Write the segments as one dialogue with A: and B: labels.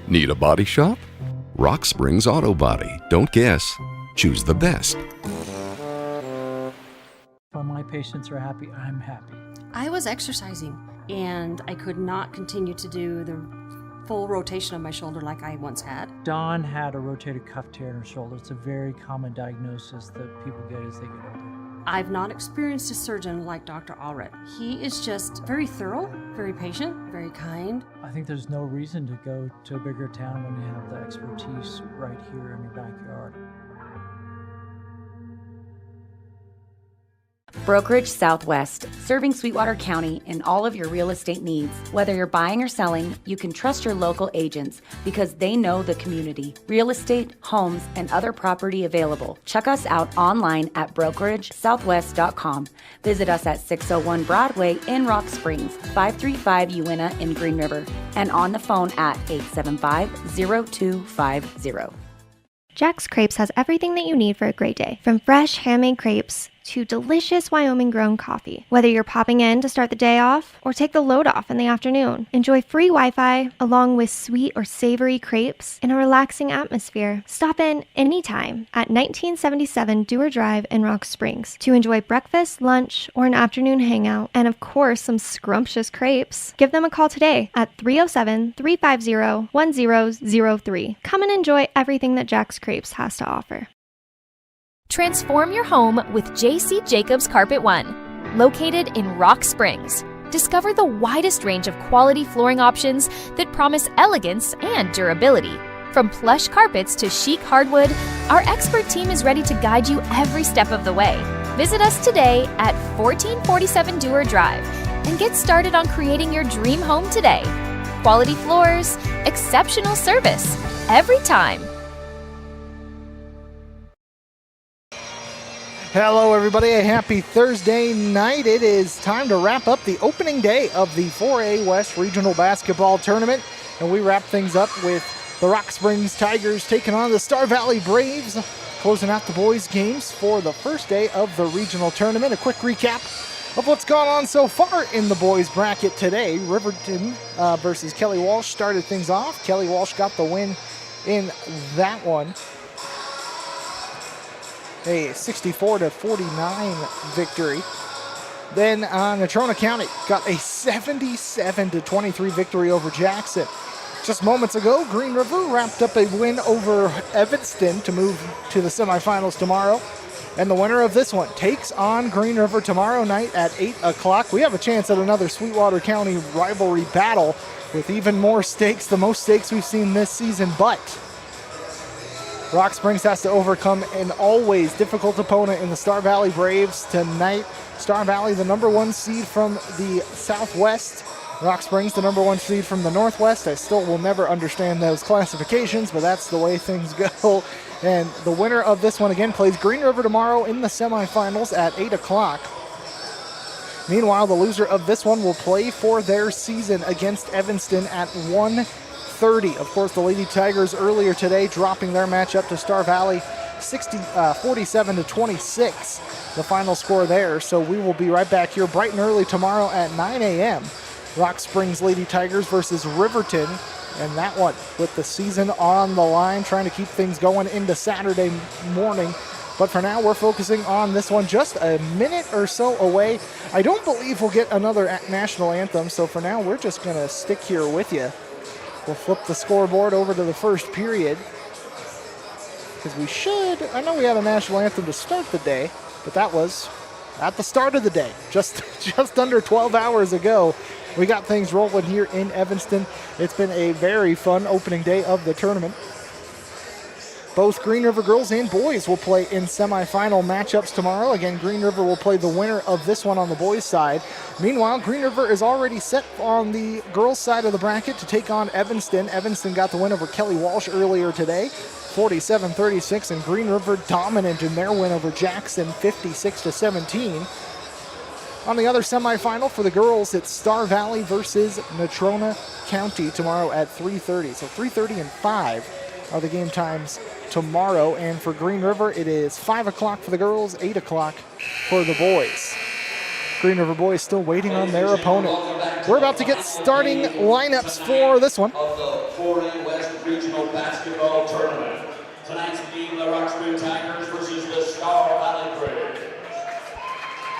A: Need a body shop? Rock Springs Auto Body. Don't guess. Choose the best.
B: When my patients are happy, I'm happy.
C: I was exercising, and I could not continue to do the full rotation of my shoulder like I once had.
B: Dawn had a rotated cuff tear in her shoulder. It's a very common diagnosis that people get as they get older.
C: I've not experienced a surgeon like Dr. Allred. He is just very thorough, very patient, very kind.
B: I think there's no reason to go to a bigger town when you have the expertise right here in your backyard.
D: Brokerage Southwest, serving Sweetwater County in all of your real estate needs. Whether you're buying or selling, you can trust your local agents because they know the community, real estate, homes, and other property available. Check us out online at brokeragesouthwest.com. Visit us at 601 Broadway in Rock Springs, 535 Uinta in Green River, and on the phone at 875-0250.
E: Jack's Crepes has everything that you need for a great day, from fresh handmade crepes to delicious Wyoming-grown coffee. Whether you're popping in to start the day off or take the load off in the afternoon, enjoy free Wi-Fi along with sweet or savory crepes in a relaxing atmosphere. Stop in anytime at 1977 Dewar Drive in Rock Springs to enjoy breakfast, lunch, or an afternoon hangout, and of course, some scrumptious crepes. Give them a call today at 307-350-1003. Come and enjoy everything that Jack's Crepes has to offer.
F: Transform your home with J.C. Jacobs Carpet One, located in Rock Springs. Discover the widest range of quality flooring options that promise elegance and durability. From plush carpets to chic hardwood, our expert team is ready to guide you every step of the way. Visit us today at 1447 Dewar Drive and get started on creating your dream home today. Quality floors, exceptional service, every time.
G: Hello, everybody. A happy Thursday night. It is time to wrap up the opening day of the 4A West Regional Basketball Tournament, and we wrap things up with the Rock Springs Tigers taking on the Star Valley Braves, closing out the boys' games for the first day of the regional tournament. A quick recap of what's gone on so far in the boys' bracket today. Riverton versus Kelly Walsh started things off. Kelly Walsh got the win in that one. A 64-49 victory. Then Natrona County got a 77-23 victory over Jackson. Just moments ago, Green River wrapped up a win over Evanston to move to the semifinals tomorrow. And the winner of this one takes on Green River tomorrow night at 8 o'clock. We have a chance at another Sweetwater County rivalry battle with even more stakes, the most stakes we've seen this season, but Rock Springs has to overcome an always difficult opponent in the Star Valley Braves tonight. Star Valley, the number one seed from the Southwest. Rock Springs, the number one seed from the Northwest. I still will never understand those classifications, but that's the way things go. And the winner of this one, again, plays Green River tomorrow in the semifinals at 8 o'clock. Meanwhile, the loser of this one will play for their season against Evanston at 1:30. Of course, the Lady Tigers earlier today dropping their matchup to Star Valley 47-26, the final score there. So we will be right back here bright and early tomorrow at 9 a.m. Rock Springs Lady Tigers versus Riverton, and that one with the season on the line, trying to keep things going into Saturday morning. But for now, we're focusing on this one just a minute or so away. I don't believe we'll get another national anthem, so for now, we're just going to stick here with you. We'll flip the scoreboard over to the first period, because we should, I know we had a national anthem to start the day, but that was at the start of the day, just under 12 hours ago. We got things rolling here in Evanston. It's been a very fun opening day of the tournament. Both Green River girls and boys will play in semifinal matchups tomorrow. Again, Green River will play the winner of this one on the boys' side. Meanwhile, Green River is already set on the girls' side of the bracket to take on Evanston. Evanston got the win over Kelly Walsh earlier today, 47-36, and Green River dominant in their win over Jackson, 56-17. On the other semifinal for the girls, it's Star Valley versus Natrona County tomorrow at 3:30. So 3:30 and 5 are the game times tomorrow. And for Green River, it is 5 o'clock for the girls, 8 o'clock for the boys. Green River boys still waiting on their opponent. We're about to get starting lineups for this one.
H: Of the 4A West Regional Basketball Tournament. Tonight's game, the Rock Springs Tigers versus the Star Valley Braves.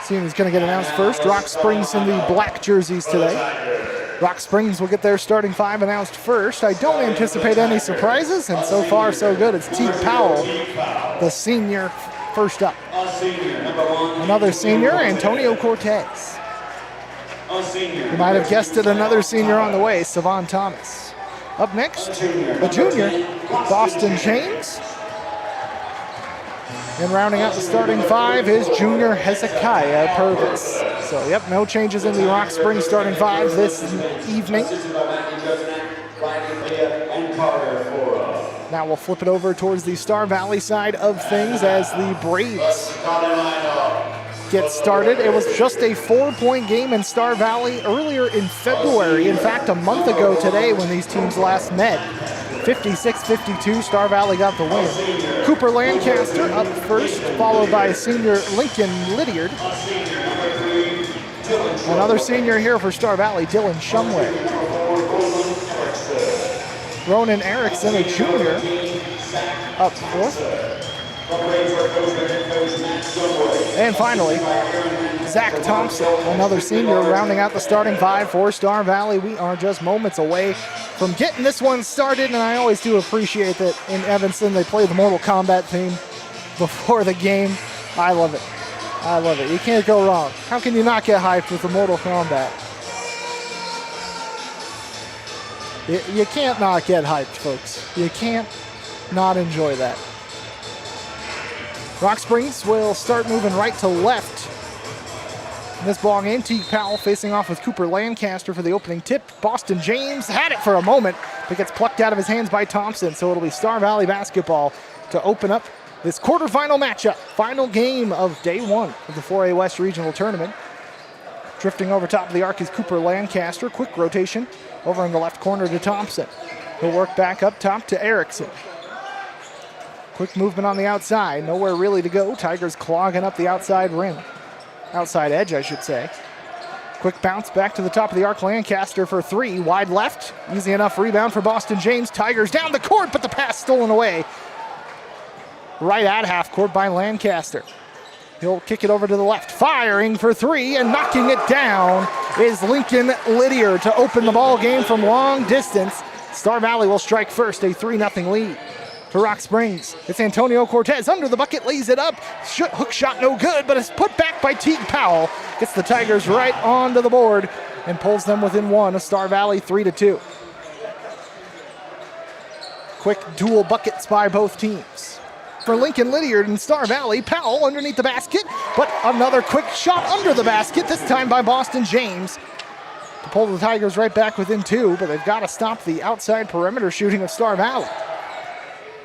G: Seeing who's going to get announced first. Rock Springs in the black jerseys today. Rock Springs will get their starting 5 announced first. I don't anticipate any surprises, and so far so good. It's Teague Powell, the senior, first up. Another senior, Antonio Cortez. You might have guessed it, another senior on the way, Savon Thomas. Up next, a junior, Boston James. And rounding out the starting 5 is junior Hezekiah Purvis. So, yep, no changes in the Rock Springs starting 5 this evening. Now we'll flip it over towards the Star Valley side of things as the Braves get started. It was just a 4-point game in Star Valley earlier in February. In fact, a month ago today when these teams last met. 56-52, Star Valley got the win. Cooper Lancaster up first, followed by senior Lincoln Lydiard. Another senior here for Star Valley, Dylan Shumway. Ronan Erickson, a junior, up fourth. And finally, Zach Thompson, another senior, rounding out the starting 5 for Star Valley. We are just moments away from getting this one started, and I always do appreciate that in Evanston they play the Mortal Kombat theme before the game. I love it. I love it. You can't go wrong. How can you not get hyped with the Mortal Kombat? You can't not get hyped, folks. You can't not enjoy that. Rock Springs will start moving right to left in this ball game. Teague Powell facing off with Cooper Lancaster for the opening tip. Boston James had it for a moment, but gets plucked out of his hands by Thompson. So it'll be Star Valley basketball to open up this quarterfinal matchup. Final game of day 1 of the 4A West Regional Tournament. Drifting over top of the arc is Cooper Lancaster. Quick rotation over in the left corner to Thompson. He'll work back up top to Erickson. Quick movement on the outside. Nowhere really to go. Tigers clogging up the outside rim. Outside edge, I should say. Quick bounce back to the top of the arc. Lancaster for 3. Wide left. Easy enough rebound for Boston James. Tigers down the court, but the pass stolen away. Right at half court by Lancaster. He'll kick it over to the left. Firing for 3 and knocking it down is Lincoln Lydiard to open the ball game from long distance. Star Valley will strike first, a 3-0 lead. For Rock Springs, it's Antonio Cortez under the bucket, lays it up. Hook shot no good, but it's put back by Teague Powell. Gets the Tigers right onto the board and pulls them within 1. A Star Valley 3-2. Quick dual buckets by both teams. For Lincoln Lydiard and Star Valley, Powell underneath the basket, but another quick shot under the basket, this time by Boston James. To pull the Tigers right back within 2, but they've got to stop the outside perimeter shooting of Star Valley.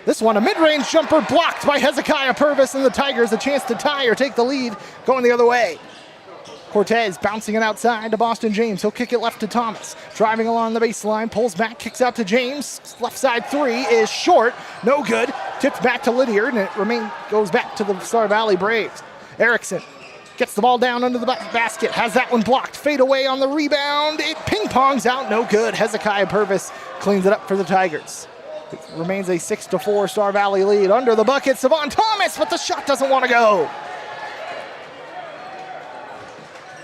G: This one, a mid-range jumper blocked by Hezekiah Purvis, and the Tigers a chance to tie or take the lead going the other way. Cortez bouncing it outside to Boston James. He'll kick it left to Thomas. Driving along the baseline, pulls back, kicks out to James. Left side 3 is short, no good. Tipped back to Lydiard, and it goes back to the Star Valley Braves. Erickson gets the ball down under the basket, has that one blocked. Fade away on the rebound. It ping-pongs out, no good. Hezekiah Purvis cleans it up for the Tigers. It remains a 6-4 Star Valley lead. Under the bucket, Savon Thomas, but the shot doesn't want to go.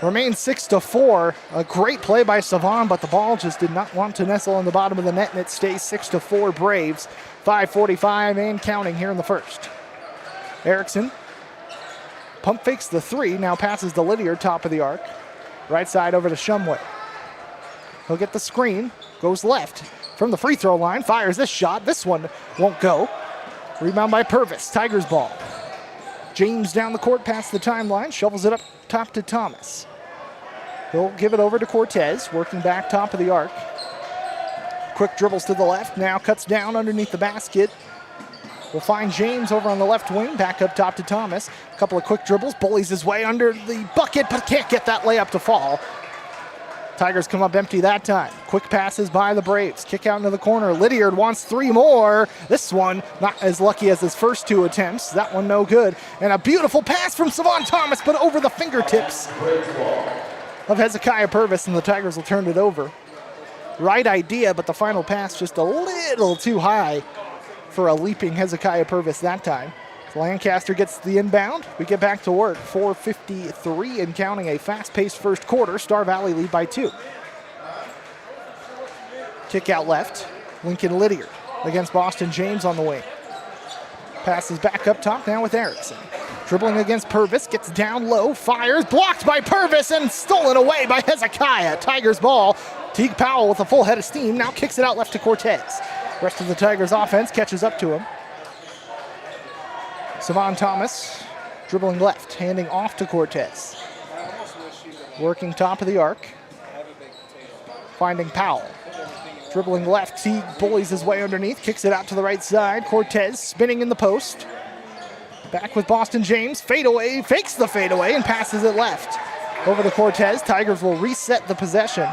G: Remains 6-4. A great play by Savon, but the ball just did not want to nestle on the bottom of the net, and it stays 6-4 Braves. 5:45 and counting here in the first. Erickson pump fakes the 3, now passes to Lydiard, top of the arc. Right side over to Shumway. He'll get the screen, goes left. From the free throw line, fires this shot. This one won't go. Rebound by Purvis. Tigers ball. James down the court past the timeline. Shovels it up top to Thomas. He'll give it over to Cortez, working back top of the arc. Quick dribbles to the left. Now cuts down underneath the basket. We'll find James over on the left wing. Back up top to Thomas. A couple of quick dribbles. Bullies his way under the bucket, but can't get that layup to fall. Tigers come up empty that time. Quick passes by the Braves. Kick out into the corner. Lydiard wants 3 more. This one not as lucky as his first 2 attempts. That one no good. And a beautiful pass from Savon Thomas, but over the fingertips of Hezekiah Purvis, and the Tigers will turn it over. Right idea, but the final pass just a little too high for a leaping Hezekiah Purvis that time. Lancaster gets the inbound. We get back to work. 4:53 and counting, a fast-paced first quarter. Star Valley lead by 2. Kick out left. Lincoln Lydiard against Boston James on the wing. Passes back up top now with Erickson. Dribbling against Purvis, gets down low, fires, blocked by Purvis and stolen away by Hezekiah. Tigers ball. Teague Powell with a full head of steam now kicks it out left to Cortez. Rest of the Tigers offense catches up to him. Savon Thomas dribbling left, handing off to Cortez. Working top of the arc. Finding Powell. Dribbling left, Teague bullies his way underneath, kicks it out to the right side. Cortez spinning in the post. Back with Boston James, fadeaway, fakes the fadeaway and passes it left. Over to Cortez, Tigers will reset the possession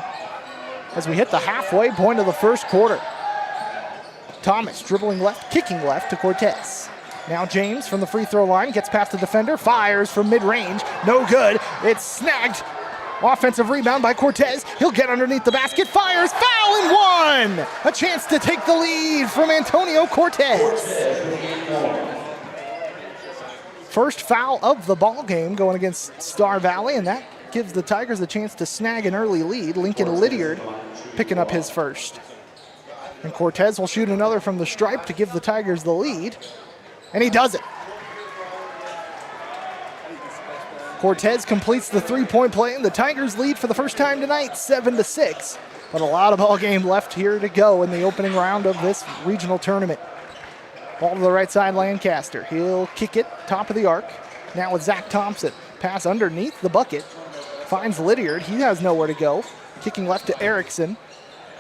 G: as we hit the halfway point of the first quarter. Thomas dribbling left, kicking left to Cortez. Now James from the free throw line gets past the defender, fires from mid-range, no good. It's snagged. Offensive rebound by Cortez. He'll get underneath the basket, fires, foul and one! A chance to take the lead from Antonio Cortez. First foul of the ball game going against Star Valley, and that gives the Tigers a chance to snag an early lead. Lincoln Lydiard picking up his first. And Cortez will shoot another from the stripe to give the Tigers the lead. And he does it. Cortez completes the three-point play, and the Tigers lead for the first time tonight, 7-6. But a lot of ball game left here to go in the opening round of this regional tournament. Ball to the right side, Lancaster. He'll kick it, top of the arc. Now with Zach Thompson. Pass underneath the bucket. Finds Lydiard. He has nowhere to go. Kicking left to Erickson.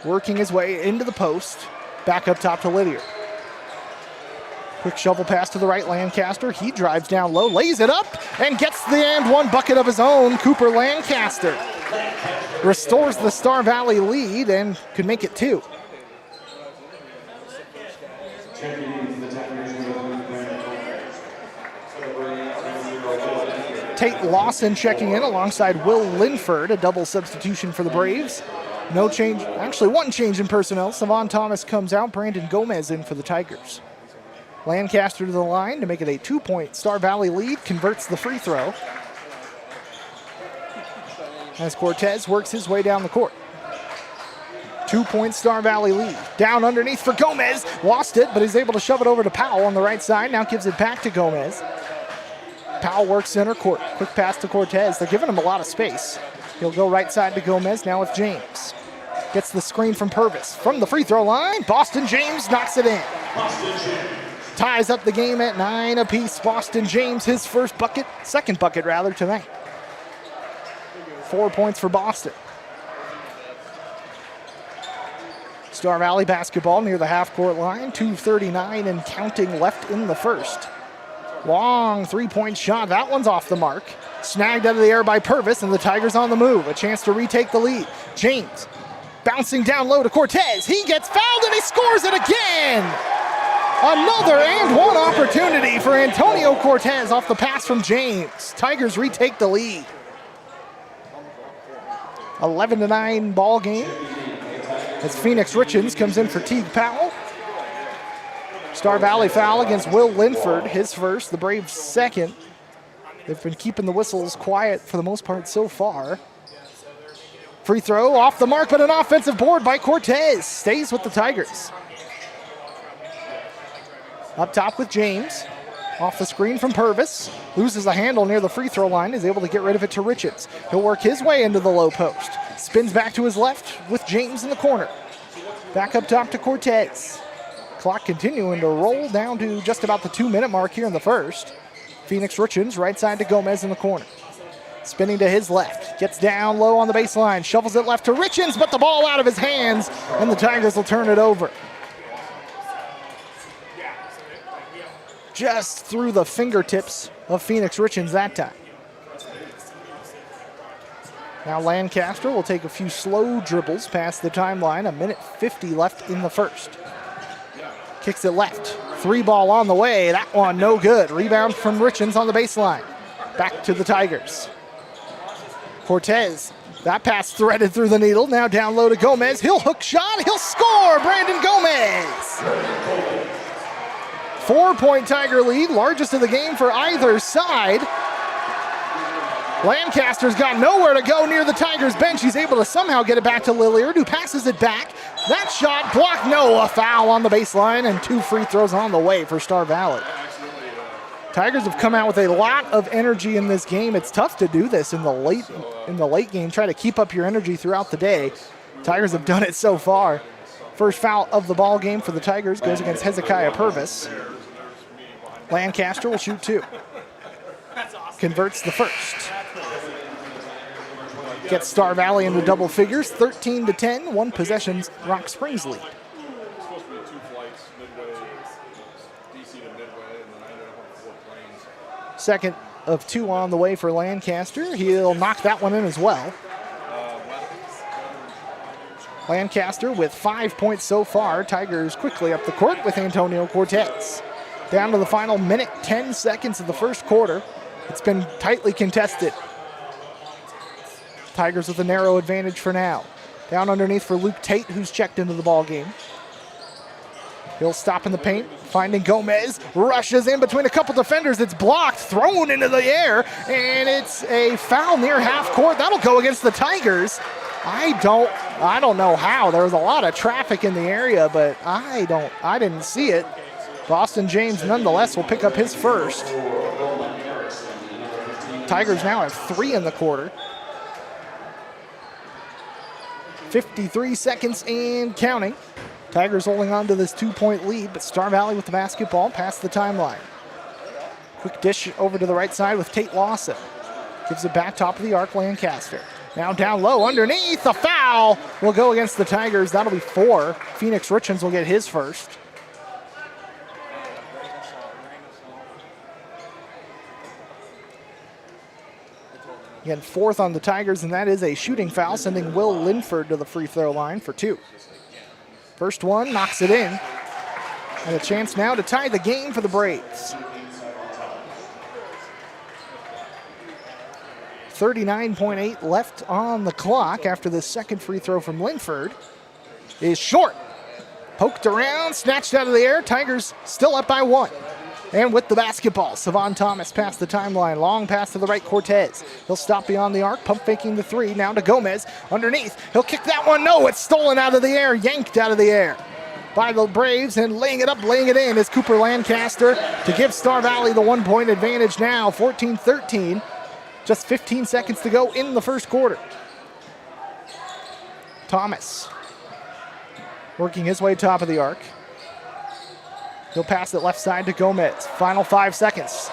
G: Working his way into the post. Back up top to Lydiard. Quick shovel pass to the right, Lancaster. He drives down low, lays it up, and gets the and one bucket of his own. Cooper Lancaster restores the Star Valley lead and could make it 2. Tate Lawson checking in alongside Will Linford, a double substitution for the Braves. No change, actually one change in personnel. Savon Thomas comes out, Brandon Gomez in for the Tigers. Lancaster to the line to make it a 2-point Star Valley lead, converts the free throw. As Cortez works his way down the court. 2-point Star Valley lead. Down underneath for Gomez, lost it, but he's able to shove it over to Powell on the right side, now gives it back to Gomez. Powell works center court, quick pass to Cortez. They're giving him a lot of space. He'll go right side to Gomez, now with James. Gets the screen from Purvis. From the free throw line, Boston James knocks it in. Ties up the game at 9 apiece. Boston James, his first bucket, second bucket rather, tonight. 4 points for Boston. Star Valley basketball near the half-court line. 2:39 and counting left in the first. Long three-point shot. That one's off the mark. Snagged out of the air by Purvis, and the Tigers on the move. A chance to retake the lead. James bouncing down low to Cortez. He gets fouled, and he scores it again! Another and one opportunity for Antonio Cortez off the pass from James. Tigers retake the lead. 11-9 ball game as Phoenix Richards comes in for Teague Powell. Star Valley foul against Will Linford, his first, the Braves' second. They've been keeping the whistles quiet for the most part so far. Free throw off the mark, but an offensive board by Cortez. Stays with the Tigers. Up top with James. Off the screen from Purvis. Loses the handle near the free throw line. Is able to get rid of it to Richards. He'll work his way into the low post. Spins back to his left with James in the corner. Back up top to Cortez. Clock continuing to roll down to just about the 2-minute mark here in the first. Phoenix Richards right side to Gomez in the corner. Spinning to his left. Gets down low on the baseline. Shovels it left to Richards, but the ball out of his hands, and the Tigers will turn it over. Just through the fingertips of Phoenix Richards that time. Now Lancaster will take a few slow dribbles past the timeline. 1:50 left in the first. Kicks it left. 3-ball on the way. That one no good. Rebound from Richards on the baseline. Back to the Tigers. Cortez, that pass threaded through the needle. Now down low to Gomez. He'll hook shot. He'll score. Brandon Gomez. 4-point Tiger lead, largest of the game for either side. Lancaster's got nowhere to go near the Tigers bench. He's able to somehow get it back to Lilliard, who passes it back. That shot blocked. No, a foul on the baseline, and 2 free throws on the way for Star Valley. Tigers have come out with a lot of energy in this game. It's tough to do this in the late game. Try to keep up your energy throughout the day. Tigers have done it so far. First foul of the ball game for the Tigers goes against Hezekiah Purvis. Lancaster will shoot 2. Converts the first. Gets Star Valley into double figures, 13-10, 1 possession, Rock Springs lead. Second of 2 on the way for Lancaster. He'll knock that one in as well. Lancaster with 5 points so far. Tigers quickly up the court with Antonio Cortez. Down to the final minute, 10 seconds of the first quarter. It's been tightly contested. Tigers with a narrow advantage for now. Down underneath for Luke Tate, who's checked into the ball game. He'll stop in the paint, finding Gomez, rushes in between a couple defenders. It's blocked, thrown into the air, and it's a foul near half court. That'll go against the Tigers. I don't know how. There was a lot of traffic in the area, but I didn't see it. Boston James nonetheless will pick up his first. Tigers now have 3 in the quarter. 53 seconds and counting. Tigers holding on to this 2-point lead, but Star Valley with the basketball past the timeline. Quick dish over to the right side with Tate Lawson. Gives it back top of the arc, Lancaster. Now down low underneath, the foul will go against the Tigers. That'll be 4. Phoenix Richards will get his first. Again, 4th on the Tigers, and that is a shooting foul, sending Will Linford to the free throw line for 2. First one, knocks it in. And a chance now to tie the game for the Braves. 39.8 left on the clock after the second free throw from Linford. Is short. Poked around, snatched out of the air. Tigers still up by 1. And with the basketball, Savon Thomas past the timeline. Long pass to the right, Cortez. He'll stop beyond the arc, pump faking the 3. Now to Gomez, underneath. He'll kick that one. No, it's stolen out of the air, yanked out of the air by the Braves, and laying it up, laying it in is Cooper Lancaster to give Star Valley the 1-point advantage now, 14-13. Just 15 seconds to go in the first quarter. Thomas working his way top of the arc. He'll pass it left side to Gomez. Final 5 seconds.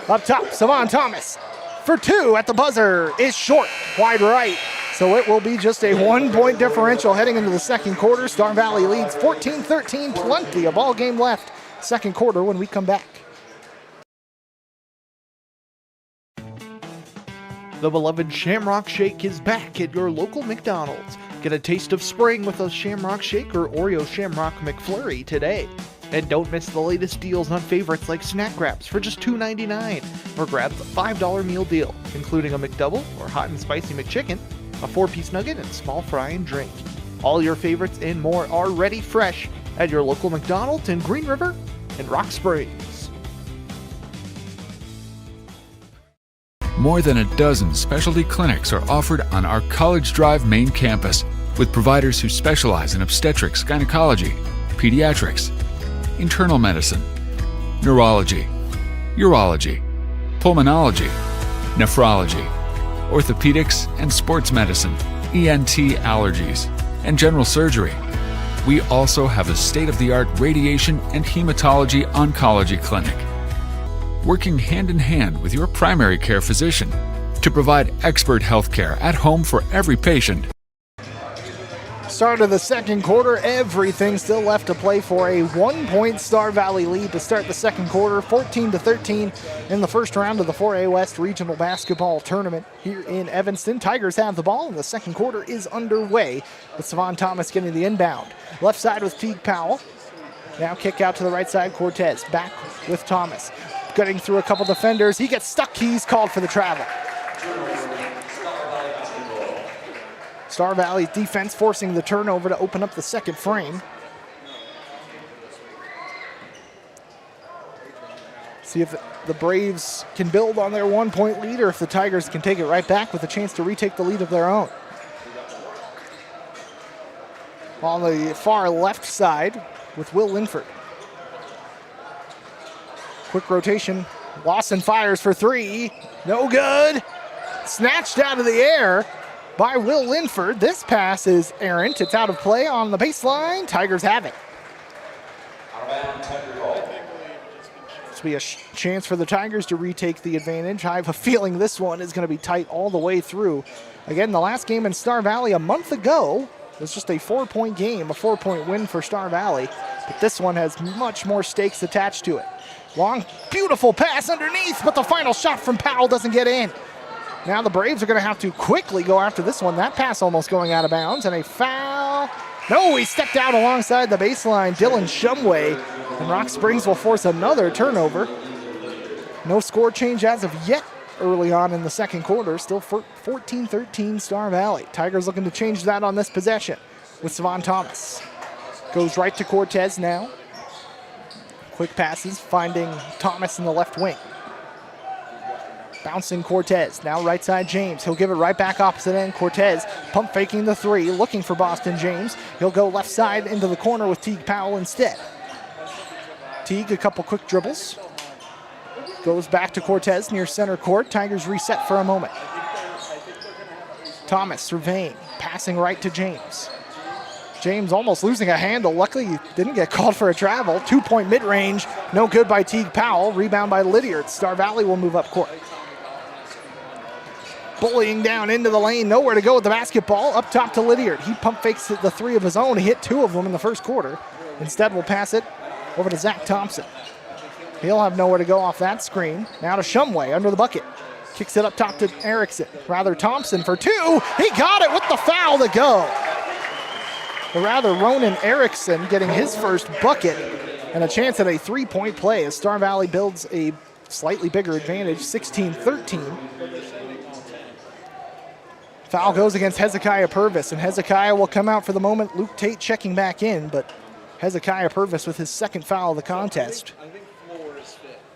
G: Up top, Savon Thomas for 2 at the buzzer is short, wide right. So it will be just a 1-point differential heading into the second quarter. Star Valley leads 14-13, plenty of ball game left. Second quarter when we come back.
I: The beloved Shamrock Shake is back at your local McDonald's. Get a taste of spring with a Shamrock Shake or Oreo Shamrock McFlurry today. And don't miss the latest deals on favorites like Snack Wraps for just $2.99. Or grab the $5 meal deal, including a McDouble or hot and spicy McChicken, a 4-piece nugget, and small fry and drink. All your favorites and more are ready fresh at your local McDonald's in Green River and Rock Springs.
J: More than a dozen specialty clinics are offered on our College Drive main campus with providers who specialize in obstetrics, gynecology, pediatrics, internal medicine, neurology, urology, pulmonology, nephrology, orthopedics and sports medicine, ENT allergies, and general surgery. We also have a state-of-the-art radiation and hematology oncology clinic, working hand in hand with your primary care physician to provide expert health care at home for every patient.
G: Start of the second quarter, everything still left to play for. A 1-point Star Valley lead to start the second quarter, 14-13 in the first round of the 4A West Regional Basketball Tournament here in Evanston. Tigers have the ball, and the second quarter is underway with Savon Thomas getting the inbound. Left side with Teague Powell. Now kick out to the right side, Cortez. Back with Thomas. Cutting through a couple defenders. He gets stuck. He's called for the travel. Star Valley's defense forcing the turnover to open up the second frame. See if the Braves can build on their 1-point lead or if the Tigers can take it right back with a chance to retake the lead of their own. On the far left side with Will Linford. Quick rotation. Lawson fires for three. No good. Snatched out of the air by Will Linford. This pass is errant. It's out of play on the baseline. Tigers have it. This will be a chance for the Tigers to retake the advantage. I have a feeling this one is going to be tight all the way through. Again, the last game in Star Valley a month ago was just a 4-point game, a 4-point win for Star Valley. But this one has much more stakes attached to it. Long, beautiful pass underneath, but the final shot from Powell doesn't get in. Now the Braves are going to have to quickly go after this one. That pass almost going out of bounds, and a foul. No, he stepped out alongside the baseline. Dylan Shumway, and Rock Springs will force another turnover. No score change as of yet early on in the second quarter. Still 14-13 Star Valley. Tigers looking to change that on this possession with Savon Thomas. Goes right to Cortez now. Quick passes, finding Thomas in the left wing. Bouncing Cortez, now right side James. He'll give it right back opposite end. Cortez pump faking the three, looking for Boston James. He'll go left side into the corner with Teague Powell instead. Teague, a couple quick dribbles. Goes back to Cortez near center court. Tigers reset for a moment. Thomas surveying, passing right to James. James almost losing a handle. Luckily, he didn't get called for a travel. 2-point mid-range, no good by Teague Powell. Rebound by Lydiard. Star Valley will move up court. Bullying down into the lane, nowhere to go with the basketball. Up top to Lydiard. He pump fakes the three of his own. He hit two of them in the first quarter. Instead, we'll pass it over to Zach Thompson. He'll have nowhere to go off that screen. Now to Shumway under the bucket. Kicks it up top to Erickson. Rather Thompson for two. He got it with the foul to go. Or rather, Ronan Erickson getting his first bucket and a chance at a 3-point play as Star Valley builds a slightly bigger advantage, 16-13. Foul goes against Hezekiah Purvis, and Hezekiah will come out for the moment. Luke Tate checking back in, but Hezekiah Purvis with his second foul of the contest.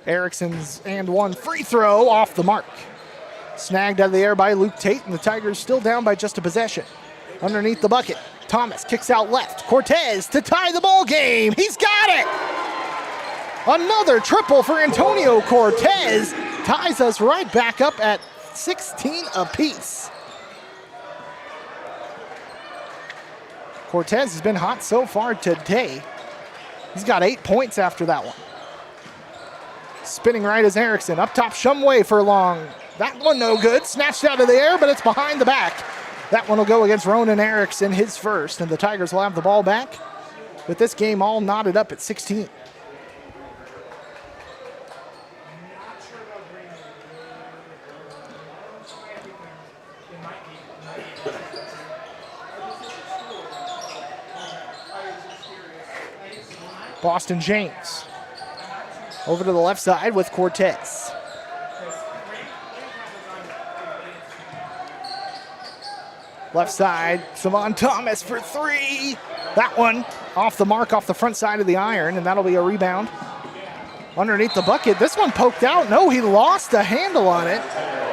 G: Erickson's and one free throw off the mark. Snagged out of the air by Luke Tate, and the Tigers still down by just a possession. Underneath the bucket, Thomas kicks out left. Cortez to tie the ball game. He's got it! Another triple for Antonio Cortez ties us right back up at 16 apiece. Cortez has been hot so far today. He's got 8 points after that one. Spinning right is Erickson. Up top, Shumway for long. That one no good. Snatched out of the air, but it's behind the back. That one will go against Ronan Erickson, his first, and the Tigers will have the ball back with this game all knotted up at 16. Boston James over to the left side with Cortez. Left side, Savon Thomas for three. That one off the mark, off the front side of the iron, and that'll be a rebound. Underneath the bucket, this one poked out. No, he lost a handle on it.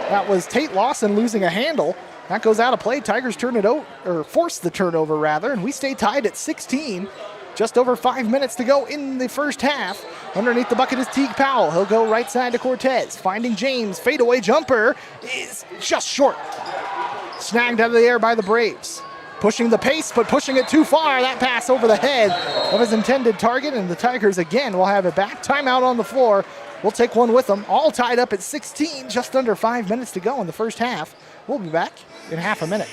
G: That was Tate Lawson losing a handle. That goes out of play. Tigers turn it over, or force the turnover rather, and we stay tied at 16. Just over 5 minutes to go in the first half. Underneath the bucket is Teague Powell. He'll go right side to Cortez. Finding James. Fadeaway jumper is just short. Snagged out of the air by the Braves. Pushing the pace, but pushing it too far. That pass over the head of his intended target, and the Tigers again will have it back. Timeout on the floor. We'll take one with them. All tied up at 16. Just under 5 minutes to go in the first half. We'll be back in half a minute.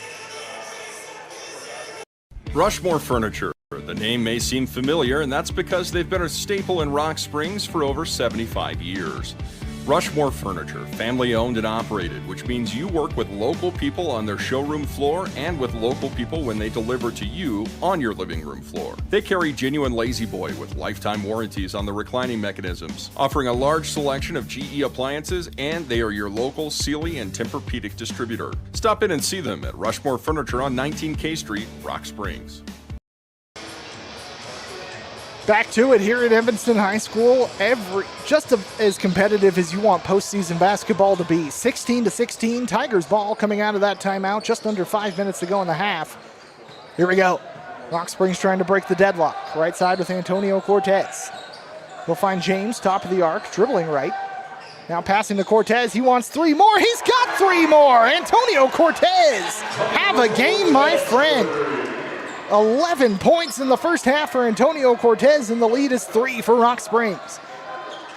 K: Rushmore Furniture. The name may seem familiar, and that's because they've been a staple in Rock Springs for over 75 years. Rushmore Furniture, family owned and operated, which means you work with local people on their showroom floor and with local people when they deliver to you on your living room floor. They carry genuine Lazy Boy with lifetime warranties on the reclining mechanisms, offering a large selection of GE appliances, and they are your local Sealy and Tempur-Pedic distributor. Stop in and see them at Rushmore Furniture on 19K Street, Rock Springs.
G: Back to it here at Evanston High School. Just as competitive as you want postseason basketball to be. 16-16, Tigers ball coming out of that timeout. Just under 5 minutes to go in the half. Here we go. Rock Springs trying to break the deadlock. Right side with Antonio Cortez. We'll find James, top of the arc, dribbling right. Now passing to Cortez. He wants 3 more. He's got 3 more. Antonio Cortez. Have a game, my friend. 11 points in the first half for Antonio Cortez, and the lead is 3 for Rock Springs.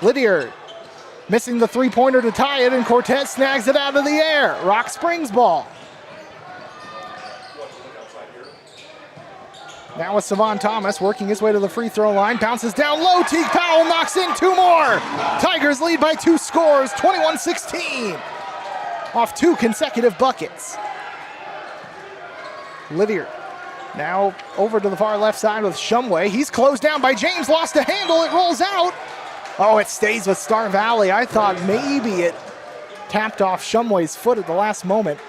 G: Lydiard missing the 3-pointer to tie it, and Cortez snags it out of the air. Rock Springs ball. Now with Savon Thomas working his way to the free throw line, bounces down low, Teague Powell knocks in 2 more. Tigers lead by 2 scores, 21-16, off 2 consecutive buckets. Lydiard now over to the far left side with Shumway. He's closed down by James, lost a handle, it rolls out. Oh, it stays with Star Valley. I thought maybe it tapped off Shumway's foot at the last moment.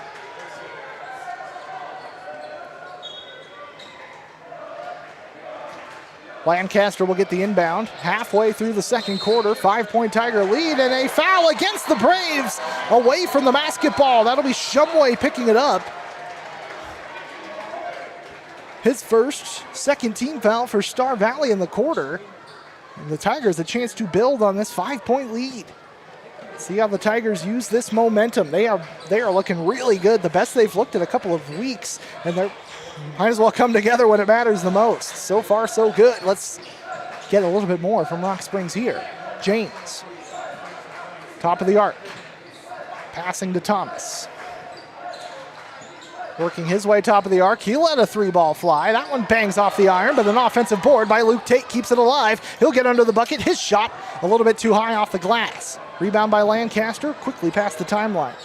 G: Lancaster will get the inbound halfway through the second quarter. 5-point Tiger lead, and a foul against the Braves away from the basketball. That'll be Shumway picking it up. His first, second team foul for Star Valley in the quarter. And the Tigers a chance to build on this 5-point lead. See how the Tigers use this momentum. They are looking really good, the best they've looked in a couple of weeks, and they might as well come together when it matters the most. So far, so good. Let's get a little bit more from Rock Springs here. James, top of the arc, passing to Thomas. Working his way top of the arc. He let a 3-ball fly. That one bangs off the iron, but an offensive board by Luke Tate keeps it alive. He'll get under the bucket. His shot a little bit too high off the glass. Rebound by Lancaster, quickly past the timeline.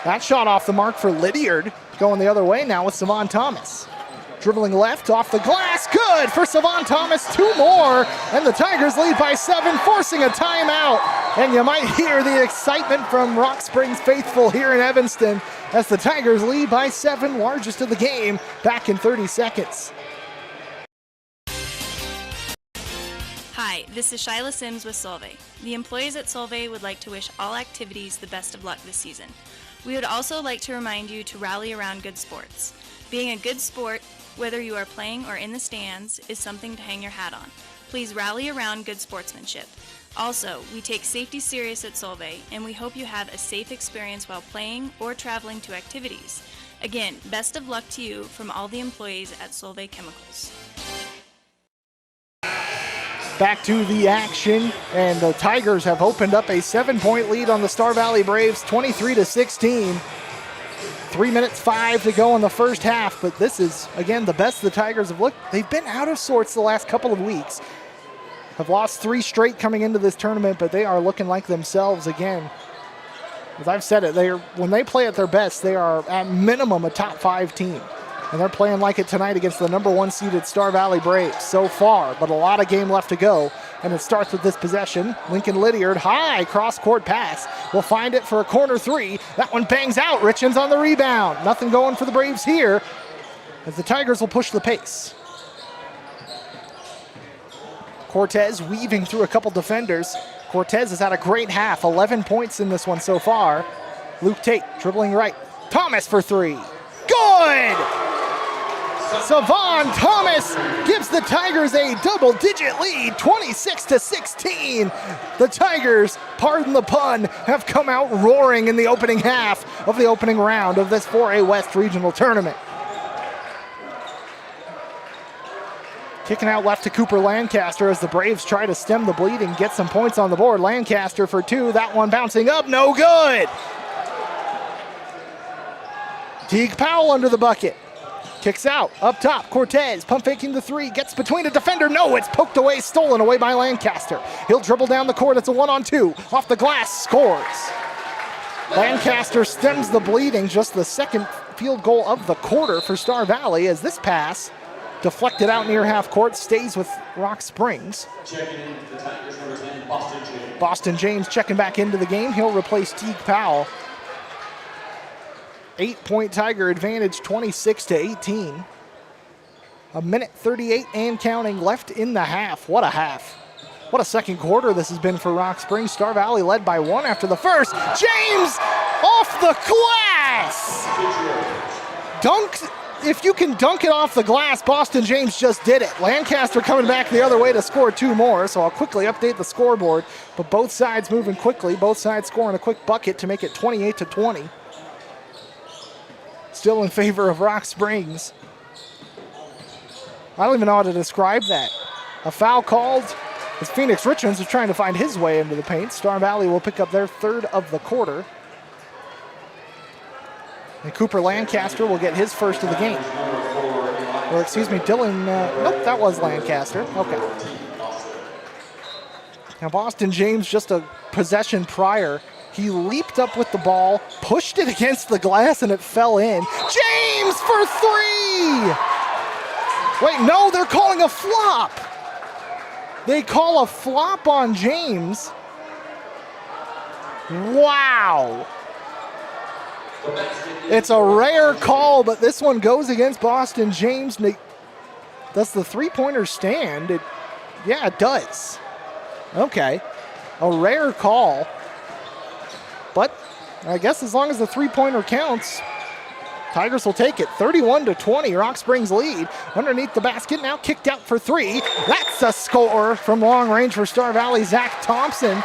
G: That shot off the mark for Lydiard. Going the other way now with Savon Thomas. Dribbling left off the glass. Good for Savon Thomas. 2 more. And the Tigers lead by 7, forcing a timeout. And you might hear the excitement from Rock Springs faithful here in Evanston as the Tigers lead by 7, largest of the game, back in 30 seconds.
L: Hi, this is Shyla Sims with Solvay. The employees at Solvay would like to wish all activities the best of luck this season. We would also like to remind you to rally around good sports. Being a good sport, whether you are playing or in the stands, is something to hang your hat on. Please rally around good sportsmanship. Also, we take safety serious at Solvay, and we hope you have a safe experience while playing or traveling to activities. Again, best of luck to you from all the employees at Solvay Chemicals.
G: Back to the action, and the Tigers have opened up a 7-point lead on the Star Valley Braves, 23-16. 3 minutes 5 to go in the first half, but this is, again, the best the Tigers have looked. They've been out of sorts the last couple of weeks. Have lost 3 straight coming into this tournament, but they are looking like themselves again. As I've said it, when they play at their best, they are at minimum a top 5 team. And they're playing like it tonight against the number 1 seeded Star Valley Braves so far, but a lot of game left to go. And it starts with this possession. Lincoln Lydiard, high cross-court pass. Will find it for a corner 3. That one bangs out. Richens on the rebound. Nothing going for the Braves here as the Tigers will push the pace. Cortez weaving through a couple defenders. Cortez has had a great half. 11 points in this one so far. Luke Tate dribbling right. Thomas for 3. Good! Savon Thomas gives the Tigers a double-digit lead, 26-16. The Tigers, pardon the pun, have come out roaring in the opening half of the opening round of this 4A West Regional Tournament. Kicking out left to Cooper Lancaster as the Braves try to stem the bleeding, get some points on the board. Lancaster for 2, that one bouncing up, no good! Teague Powell under the bucket. Kicks out, up top, Cortez, pump faking the three, gets between a defender, no, it's poked away, stolen away by Lancaster. He'll dribble down the court, it's a 1-on-2, off the glass, scores. Lancaster stems the bleeding, just the second field goal of the quarter for Star Valley, as this pass, deflected out near half court, stays with Rock Springs.
H: Checking in the Tigers, number 10, Boston James.
G: Boston James checking back into the game, he'll replace Teague Powell. 8-point Tiger advantage, 26-18. A minute 38 and counting left in the half. What a half. What a second quarter this has been for Rock Springs. Star Valley led by 1 after the first. James off the glass. Dunk. If you can dunk it off the glass, Boston James just did it. Lancaster coming back the other way to score 2 more, so I'll quickly update the scoreboard. But both sides moving quickly, both sides scoring a quick bucket to make it 28-20. Still in favor of Rock Springs. I don't even know how to describe that. A foul called as Phoenix Richards is trying to find his way into the paint. Star Valley will pick up their third of the quarter. And Cooper Lancaster will get his first of the game. Or excuse me, Dylan, nope, that was Lancaster. Okay. Now Boston James, just a possession prior, he leaped up with the ball, pushed it against the glass, and it fell in. James for 3! Wait, no, they're calling a flop. They call a flop on James. Wow. It's a rare call, but this one goes against Boston James. Does the three-pointer stand? Yeah, it does. Okay. A rare call. But I guess as long as the three-pointer counts, Tigers will take it. 31-20, Rock Springs lead. Underneath the basket, now kicked out for 3. That's a score from long range for Star Valley, Zach Thompson.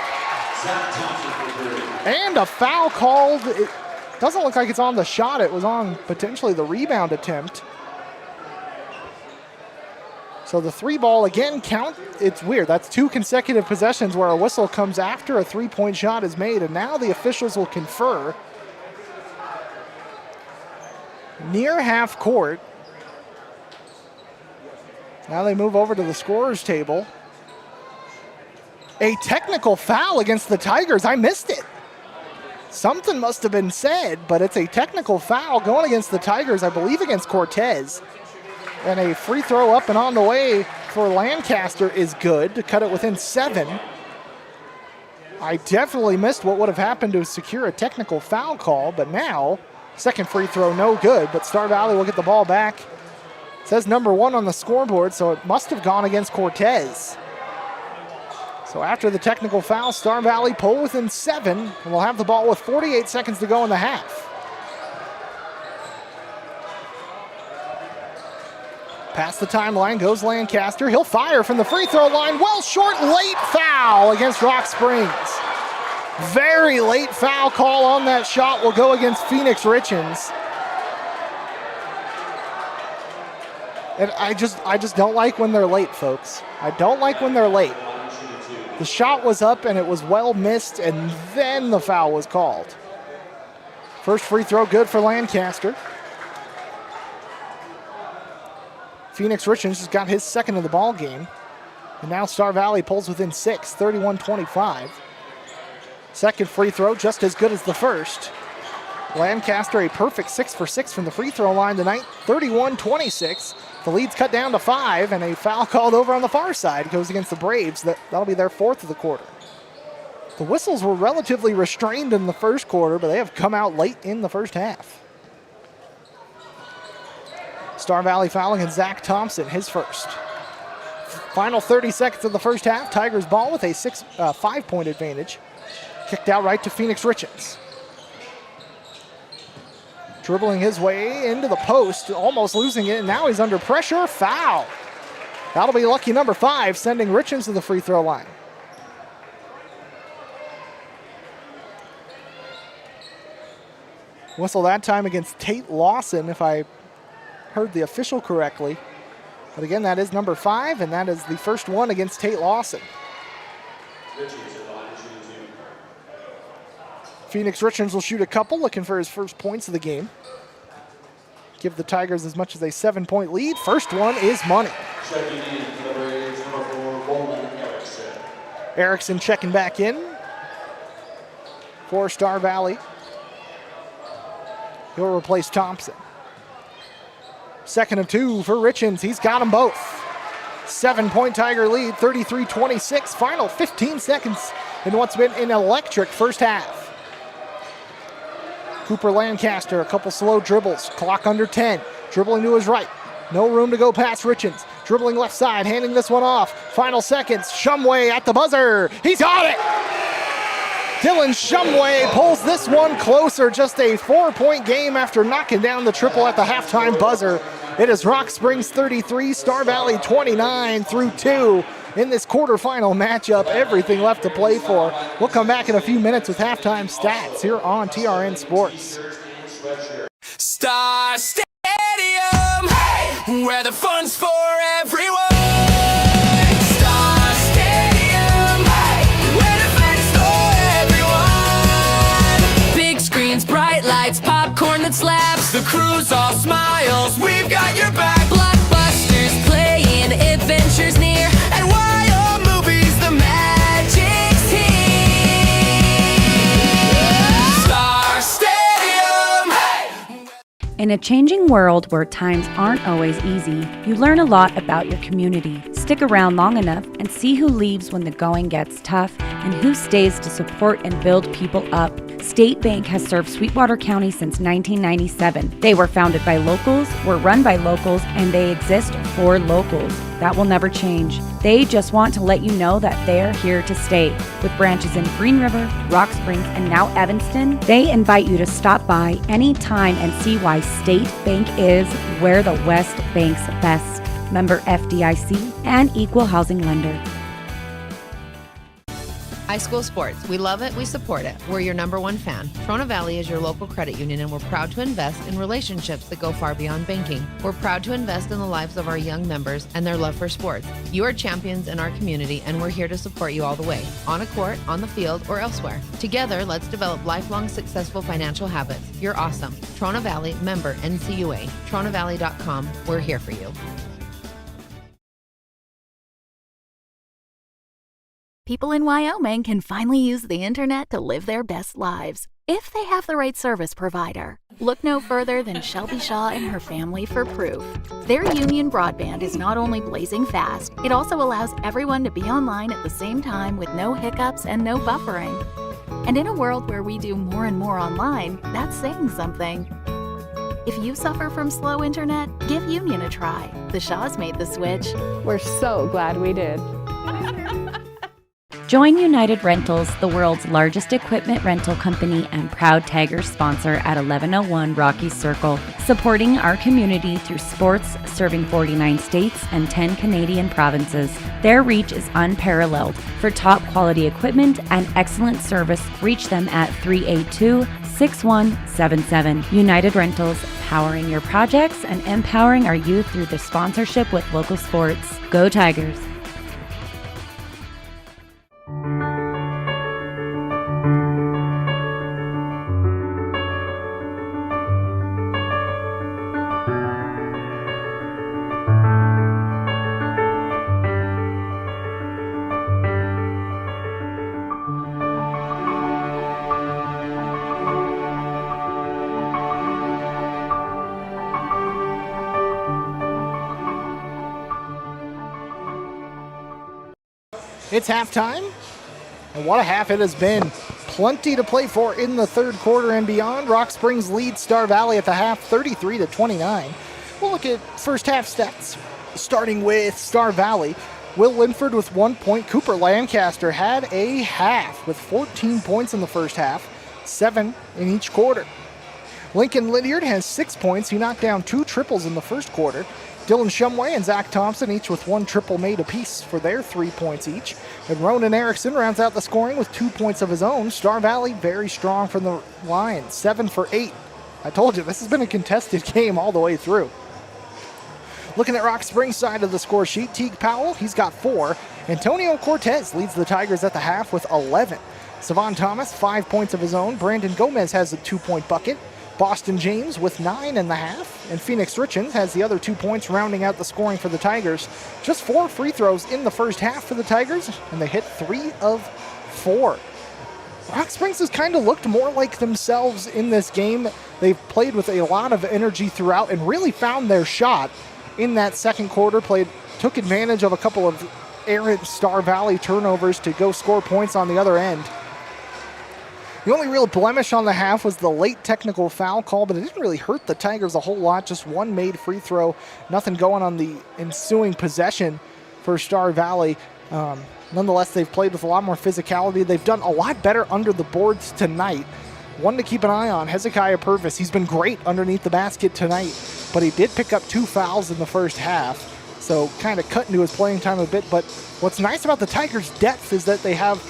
G: And a foul called. It doesn't look like it's on the shot. It was on potentially the rebound attempt. So the 3 ball again count. It's weird. That's 2 consecutive possessions where a whistle comes after a 3-point shot is made, and now the officials will confer. Near half court. Now they move over to the scorer's table. A technical foul against the Tigers. I missed it. Something must have been said, but it's a technical foul going against the Tigers, I believe against Cortez. And a free throw up and on the way for Lancaster is good to cut it within 7. I definitely missed what would have happened to secure a technical foul call, but now, second free throw, no good, but Star Valley will get the ball back. It says number 1 on the scoreboard, so it must have gone against Cortez. So after the technical foul, Star Valley pull within 7, and will have the ball with 48 seconds to go in the half. Past the timeline goes Lancaster. He'll fire from the free throw line. Well short, late foul against Rock Springs. Very late foul call on that shot will go against Phoenix Richards. And I just don't like when they're late, folks. I don't like when they're late. The shot was up and it was well missed, and then the foul was called. First free throw good for Lancaster. Phoenix Richards has got his second of the ball game. And now Star Valley pulls within 6, 31-25. Second free throw just as good as the first. Lancaster a perfect 6 for 6 from the free throw line tonight, 31-26. The lead's cut down to 5, and a foul called over on the far side goes against the Braves. That'll be their 4th of the quarter. The whistles were relatively restrained in the first quarter, but they have come out late in the first half. Star Valley fouling and Zach Thompson, his first. Final 30 seconds of the first half. Tigers ball with a 5-point advantage. Kicked out right to Phoenix Richards. Dribbling his way into the post, almost losing it, and now he's under pressure. Foul. That'll be lucky number 5, sending Richards to the free throw line. Whistle that time against Tate Lawson, if I heard the official correctly. But again, that is number 5, and that is the first one against Tate Lawson. Phoenix Richards will shoot a couple, looking for his first points of the game. give the Tigers as much as a 7-point lead. First one is money.
H: Checking in for the Braves, number 4, Roland Erickson.
G: Erickson checking back in for Star Valley. He'll replace Thompson. Second of 2 for Richens. He's got them both. 7-point Tiger lead, 33-26. Final 15 seconds in what's been an electric first half. Cooper Lancaster, a couple slow dribbles. Clock under 10. Dribbling to his right. No room to go past Richens. Dribbling left side, handing this one off. Final seconds. Shumway at the buzzer. He's got it! Dylan Shumway pulls this one closer. Just a 4-point game after knocking down the triple at the halftime buzzer. It is Rock Springs 33, Star Valley 29 through 2 in this quarterfinal matchup. Everything left to play for. We'll come back in a few minutes with halftime stats here on TRN Sports.
M: Star Stadium, hey, where the fun's for everyone. Star Stadium, hey, where the fun's for everyone. Big screens, bright lights, popcorn that slaps. The crew's all smiles, we've got your back. Blockbusters playing, adventures near, and wild movies, the magic's here. Star Stadium, hey.
D: In a changing world where times aren't always easy, you learn a lot about your community. Stick around long enough and see who leaves when the going gets tough and who stays to support and build people up. State Bank has served Sweetwater County since 1997. They were founded by locals, were run by locals, and they exist for locals. That will never change. They just want to let you know that they're here to stay. With branches in Green River, Rock Springs, and now Evanston, they invite you to stop by anytime and see why State Bank is where the West banks best. Member FDIC and equal housing lender.
N: High school sports. We love it. We support it. We're your #1 fan. Trona Valley is your local credit union, and we're proud to invest in relationships that go far beyond banking. We're proud to invest in the lives of our young members and their love for sports. You are champions in our community, and we're here to support you all the way, on a court, on the field, or elsewhere. Together, let's develop lifelong successful financial habits. You're awesome. Trona Valley, member NCUA. TronaValley.com. We're here for you.
O: People in Wyoming can finally use the internet to live their best lives, if they have the right service provider. Look no further than Shelby Shaw and her family for proof. Their Union broadband is not only blazing fast, it also allows everyone to be online at the same time with no hiccups and no buffering. And in a world where we do more and more online, that's saying something. If you suffer from slow internet, give Union a try. The Shaws made the switch.
P: We're so glad we did.
D: Join United Rentals, the world's largest equipment rental company and proud Tigers sponsor at 1101 Rocky Circle, supporting our community through sports, serving 49 states and 10 Canadian provinces. Their reach is unparalleled. For top quality equipment and excellent service, reach them at 382-6177. United Rentals, powering your projects and empowering our youth through the sponsorship with local sports. Go Tigers!
G: It's halftime, and what a half it has been. Plenty to play for in the third quarter and beyond. Rock Springs leads Star Valley at the half, 33-29. We'll look at first half stats, starting with Star Valley. Will Linford with 1 point. Cooper Lancaster had a half with 14 points in the first half, 7 in each quarter. Lincoln Lydiard has 6 points. He knocked down 2 triples in the first quarter. Dylan Shumway and Zach Thompson each with 1 triple made apiece for their 3 points each. And Ronan Erickson rounds out the scoring with 2 points of his own. Star Valley very strong from the line, 7 for 8. I told you, this has been a contested game all the way through. Looking at Rock Springs' side of the score sheet, Teague Powell, he's got 4. Antonio Cortez leads the Tigers at the half with 11. Savon Thomas, 5 points of his own. Brandon Gomez has a 2-point bucket. Boston James with 9.5, and Phoenix Richards has the other 2 points, rounding out the scoring for the Tigers. Just 4 free throws in the first half for the Tigers, and they hit 3 of 4. Rock Springs has kind of looked more like themselves in this game. They've played with a lot of energy throughout and really found their shot in that second quarter. Took advantage of a couple of errant Star Valley turnovers to go score points on the other end. The only real blemish on the half was the late technical foul call, but it didn't really hurt the Tigers a whole lot. Just one made free throw. Nothing going on the ensuing possession for Star Valley. Nonetheless, they've played with a lot more physicality. They've done a lot better under the boards tonight. One to keep an eye on, Hezekiah Purvis. He's been great underneath the basket tonight, but he did pick up 2 fouls in the first half, so kind of cut into his playing time a bit. But what's nice about the Tigers' depth is that they have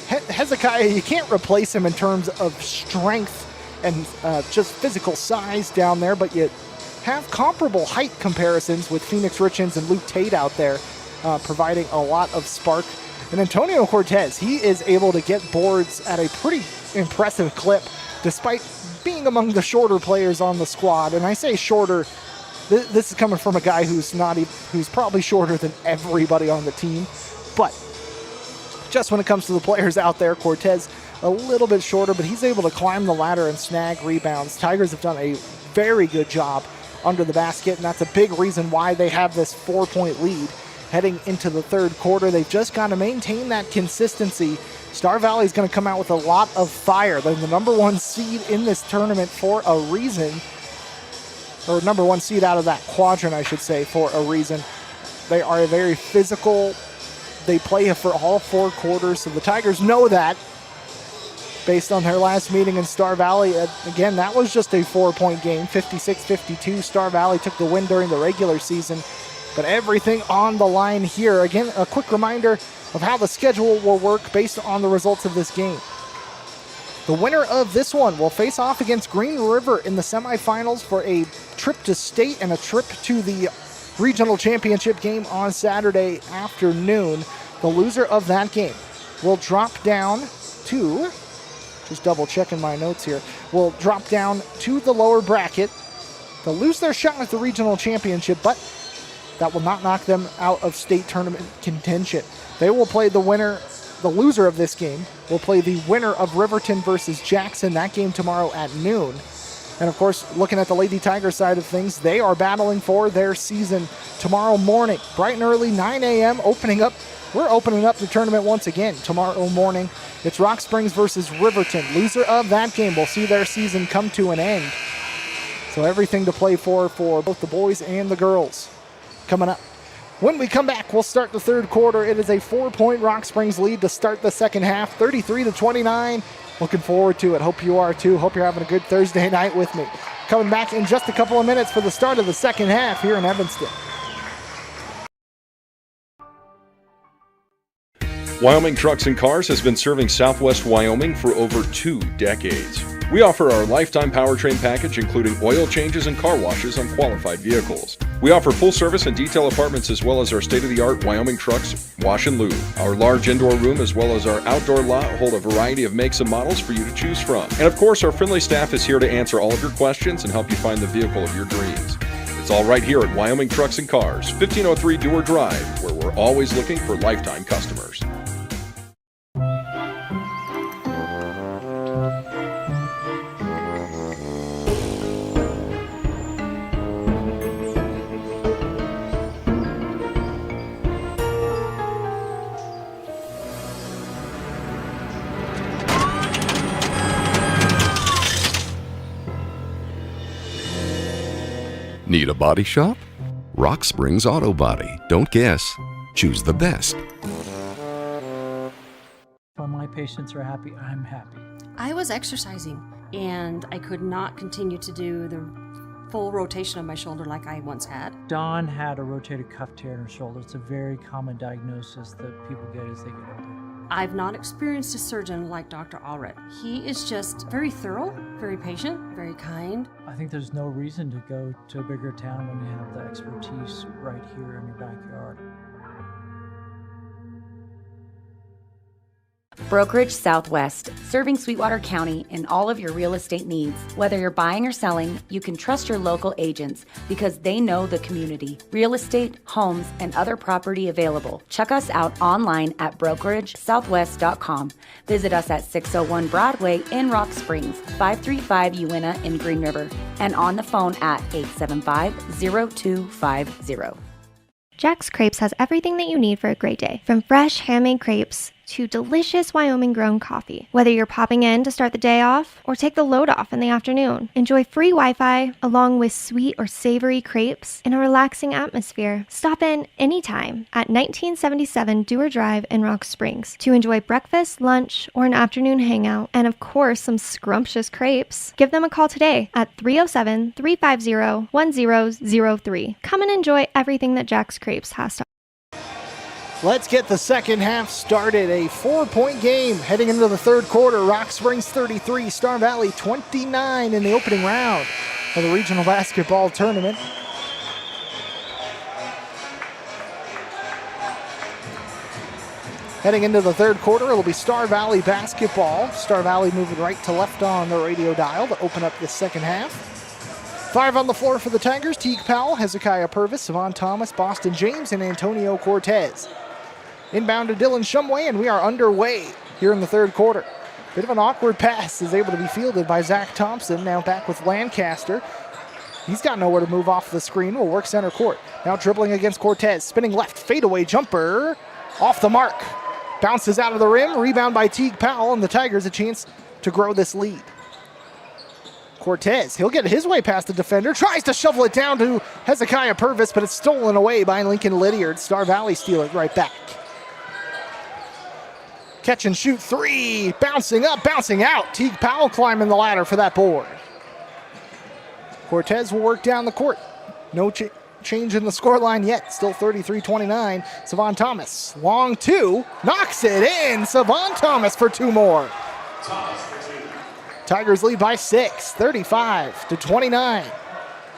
G: Hezekiah. You can't replace him in terms of strength and just physical size down there, but you have comparable height comparisons with Phoenix Richards and Luke Tate out there, providing a lot of spark. And Antonio Cortez, he is able to get boards at a pretty impressive clip, despite being among the shorter players on the squad. And I say shorter, this is coming from a guy who's probably shorter than everybody on the team. But just when it comes to the players out there, Cortez a little bit shorter, but he's able to climb the ladder and snag rebounds. Tigers have done a very good job under the basket, and that's a big reason why they have this 4-point lead heading into the third quarter. They've just got to maintain that consistency. Star Valley is going to come out with a lot of fire. They're the number 1 seed in this tournament for a reason, or number 1 seed out of that quadrant, I should say, for a reason. They are very physical. They play for all 4 quarters, so the Tigers know that based on their last meeting in Star Valley. Again, that was just a 4-point game, 56-52. Star Valley took the win during the regular season, but everything on the line here. Again, a quick reminder of how the schedule will work based on the results of this game. The winner of this one will face off against Green River in the semifinals for a trip to state and a trip to the regional championship game on Saturday afternoon. The loser of that game will drop down to, just double checking my notes here, will drop down to the lower bracket. They'll lose their shot at the regional championship, but that will not knock them out of state tournament contention. They will play the loser of this game will play the winner of Riverton versus Jackson. That game tomorrow at noon. And of course, looking at the Lady Tiger side of things, they are battling for their season tomorrow morning, bright and early, 9 a.m. We're opening up the tournament once again tomorrow morning. It's Rock Springs versus Riverton. Loser of that game will see their season come to an end. So everything to play for both the boys and the girls coming up. When we come back, we'll start the third quarter. It is a 4-point Rock Springs lead to start the second half, 33-29. Looking forward to it. Hope you are too. Hope you're having a good Thursday night with me. Coming back in just a couple of minutes for the start of the second half here in Evanston.
K: Wyoming Trucks and Cars has been serving Southwest Wyoming for over 2 decades. We offer our lifetime powertrain package, including oil changes and car washes on qualified vehicles. We offer full service and detail apartments, as well as our state-of-the-art Wyoming Trucks Wash and Lube. Our large indoor room as well as our outdoor lot hold a variety of makes and models for you to choose from. And of course, our friendly staff is here to answer all of your questions and help you find the vehicle of your dreams. It's all right here at Wyoming Trucks and Cars, 1503 Dewar Drive, where we're always looking for lifetime customers.
A: Need a body shop? Rock Springs Auto Body. Don't guess. Choose the best.
B: When my patients are happy, I'm happy.
C: I was exercising, and I could not continue to do the full rotation of my shoulder like I once had.
B: Dawn had a rotator cuff tear in her shoulder. It's a very common diagnosis that people get as they get older.
C: I've not experienced a surgeon like Dr. Allred. He is just very thorough, very patient, very kind.
B: I think there's no reason to go to a bigger town when you have the expertise right here in your backyard.
D: Brokerage Southwest, serving Sweetwater County and all of your real estate needs. Whether you're buying or selling, you can trust your local agents because they know the community. Real estate, homes, and other property available. Check us out online at brokeragesouthwest.com. Visit us at 601 Broadway in Rock Springs, 535 Uinta in Green River, and on the phone at 875-0250.
E: Jack's Crepes has everything that you need for a great day, from fresh handmade crepes to delicious Wyoming-grown coffee. Whether you're popping in to start the day off or take the load off in the afternoon, enjoy free Wi-Fi along with sweet or savory crepes in a relaxing atmosphere. Stop in anytime at 1977 Dewar Drive in Rock Springs to enjoy breakfast, lunch, or an afternoon hangout, and of course, some scrumptious crepes. Give them a call today at 307-350-1003. Come and enjoy everything that Jack's Crepes has to offer.
G: Let's get the second half started. A 4-point game heading into the third quarter. Rock Springs 33, Star Valley 29 in the opening round of the regional basketball tournament. Heading into the third quarter, it'll be Star Valley basketball. Star Valley moving right to left on the radio dial to open up the second half. 5 on the floor for the Tigers: Teague Powell, Hezekiah Purvis, Savon Thomas, Boston James, and Antonio Cortez. Inbound to Dylan Shumway, and we are underway here in the third quarter. Bit of an awkward pass is able to be fielded by Zach Thompson. Now back with Lancaster. He's got nowhere to move off the screen. Will work center court. Now dribbling against Cortez. Spinning left. Fadeaway jumper. Off the mark. Bounces out of the rim. Rebound by Teague Powell, and the Tigers a chance to grow this lead. Cortez, he'll get his way past the defender. Tries to shovel it down to Hezekiah Purvis, but it's stolen away by Lincoln Lydiard. Star Valley steal it right back. Catch and shoot three. Bouncing up, bouncing out. Teague Powell climbing the ladder for that board. Cortez will work down the court. No change in the scoreline yet. Still 33-29. Savon Thomas, long two. Knocks it in. Savon Thomas for two more. Tigers lead by 6, 35-29.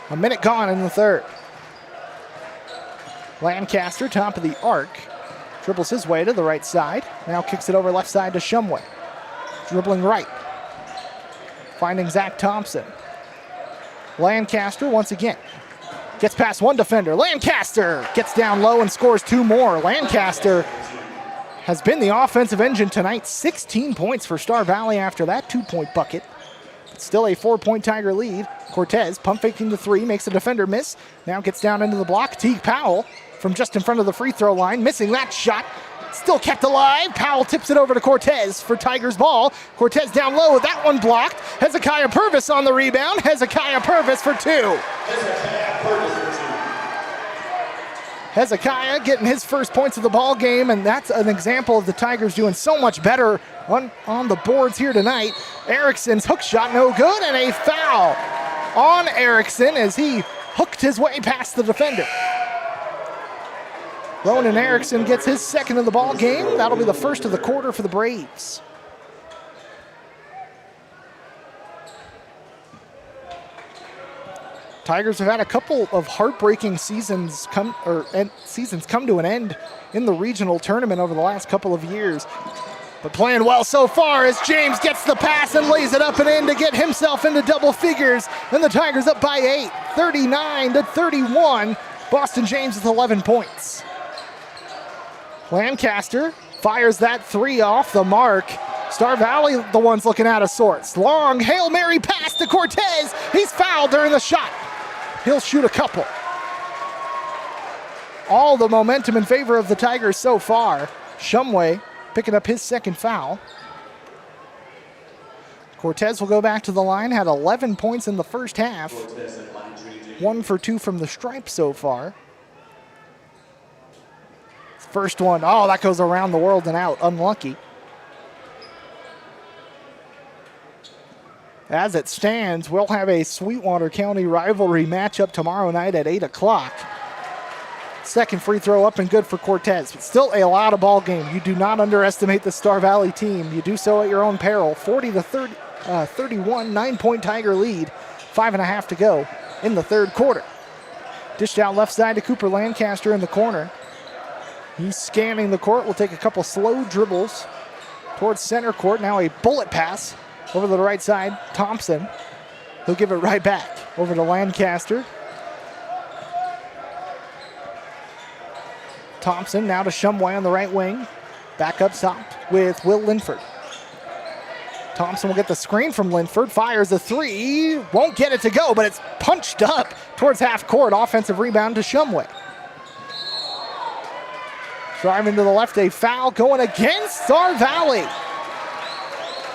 G: A minute gone in the third. Lancaster, top of the arc. Dribbles his way to the right side. Now kicks it over left side to Shumway. Dribbling right. Finding Zach Thompson. Lancaster once again. Gets past one defender. Lancaster gets down low and scores two more. Lancaster has been the offensive engine tonight. 16 points for Star Valley after that 2-point bucket. Still a 4-point Tiger lead. Cortez pump faking the three, makes the defender miss. Now gets down into the block. Teague Powell from just in front of the free throw line, missing that shot. Still kept alive. Powell tips it over to Cortez for Tigers ball. Cortez down low, that one blocked. Hezekiah Purvis on the rebound. Hezekiah Purvis for two. Hezekiah getting his first points of the ball game, and that's an example of the Tigers doing so much better on the boards here tonight. Erickson's hook shot no good, and a foul on Erickson as he hooked his way past the defender. Ronan Erickson gets his second of the ball game. That'll be the first of the quarter for the Braves. Tigers have had a couple of heartbreaking seasons come to an end in the regional tournament over the last couple of years. But playing well so far as James gets the pass and lays it up and in to get himself into double figures. And the Tigers up by 8, 39-31. Boston James with 11 points. Lancaster fires that three off the mark. Star Valley, the ones looking out of sorts. Long Hail Mary pass to Cortez. He's fouled during the shot. He'll shoot a couple. All the momentum in favor of the Tigers so far. Shumway picking up his second foul. Cortez will go back to the line, had 11 points in the first half. 1 for 2 from the stripe so far. First one, oh, that goes around the world and out. Unlucky. As it stands, we'll have a Sweetwater County rivalry matchup tomorrow night at 8 o'clock. Second free throw up and good for Cortez, but still a lot of ball game. You do not underestimate the Star Valley team. You do so at your own peril. 40-31, 9-point Tiger lead. 5.5 to go in the third quarter. Dished out left side to Cooper Lancaster in the corner. He's scanning the court. Will take a couple slow dribbles towards center court. Now a bullet pass over to the right side. Thompson, he'll give it right back over to Lancaster. Thompson now to Shumway on the right wing. Back up top with Will Linford. Thompson will get the screen from Linford, fires a three, won't get it to go, but it's punched up towards half court. Offensive rebound to Shumway. Driving to the left, a foul going against Star Valley.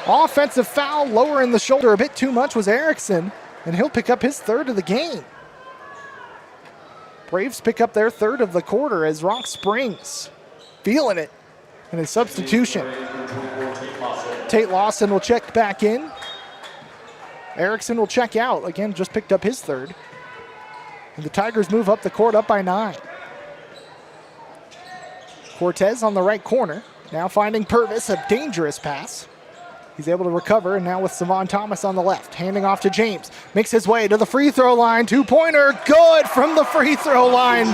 G: Offensive foul, lowering the shoulder a bit too much was Erickson, and he'll pick up his third of the game. Braves pick up their third of the quarter as Rock Springs feeling it in a substitution. Tate Lawson will check back in. Erickson will check out. Again, just picked up his third. And the Tigers move up the court, up by 9. Cortez on the right corner. Now finding Purvis, a dangerous pass. He's able to recover, and now with Savon Thomas on the left. Handing off to James. Makes his way to the free throw line. Two-pointer, good from the free throw line.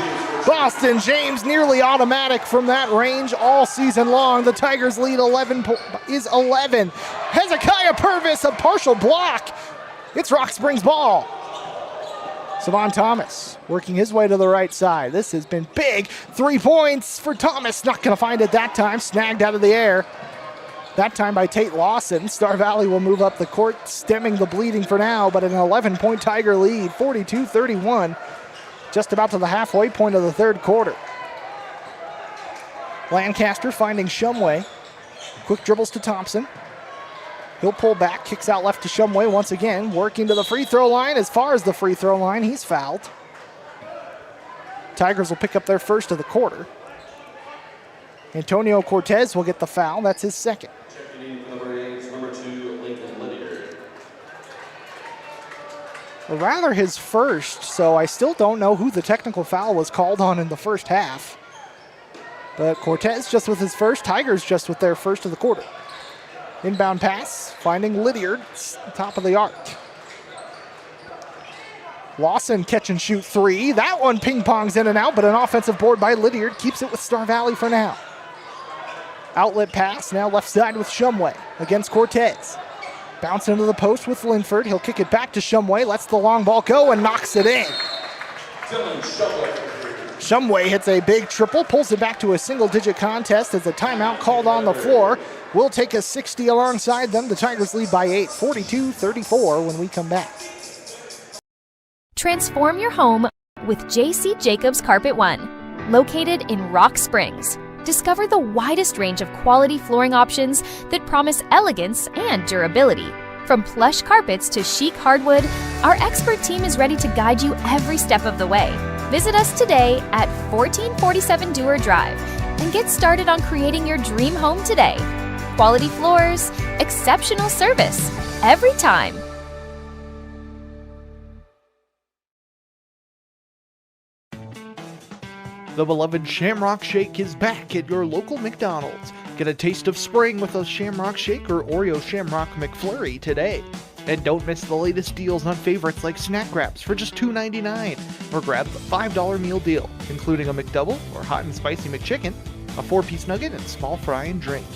G: Boston James nearly automatic from that range all season long. The Tigers lead 11 is 11. Hezekiah Purvis, a partial block. It's Rock Springs ball. Savon Thomas working his way to the right side. This has been big. 3 points for Thomas. Not going to find it that time. Snagged out of the air. That time by Tate Lawson. Star Valley will move up the court, stemming the bleeding for now, but an 11-point Tiger lead, 42-31. Just about to the halfway point of the third quarter. Lancaster finding Shumway. Quick dribbles to Thompson. He'll pull back, kicks out left to Shumway once again, working to the free throw line. As far as the free throw line, he's fouled. Tigers will pick up their first of the quarter. Antonio Cortez will get the foul. That's his second. Or rather his first, so I still don't know who the technical foul was called on in the first half. But Cortez just with his first, Tigers just with their first of the quarter. Inbound pass, finding Lydiard, top of the arc. Lawson catch and shoot three. That one ping-pongs in and out, but an offensive board by Lydiard keeps it with Star Valley for now. Outlet pass, now left side with Shumway against Cortez. Bounce into the post with Linford. He'll kick it back to Shumway, lets the long ball go and knocks it in. Shumway hits a big triple, pulls it back to a single-digit contest as a timeout called on the floor. We'll take a 60 alongside them. The Tigers lead by 8, 42-34 when we come back.
F: Transform your home with J.C. Jacobs Carpet One, located in Rock Springs. Discover the widest range of quality flooring options that promise elegance and durability. From plush carpets to chic hardwood, our expert team is ready to guide you every step of the way. Visit us today at 1447 Dewar Drive and get started on creating your dream home today. Quality floors, exceptional service, every time.
I: The beloved Shamrock Shake is back at your local McDonald's. Get a taste of spring with a Shamrock Shake or Oreo Shamrock McFlurry today. And don't miss the latest deals on favorites like snack wraps for just $2.99. Or grab the $5 meal deal, including a McDouble or hot and spicy McChicken, a 4-piece nugget, and small fry and drink.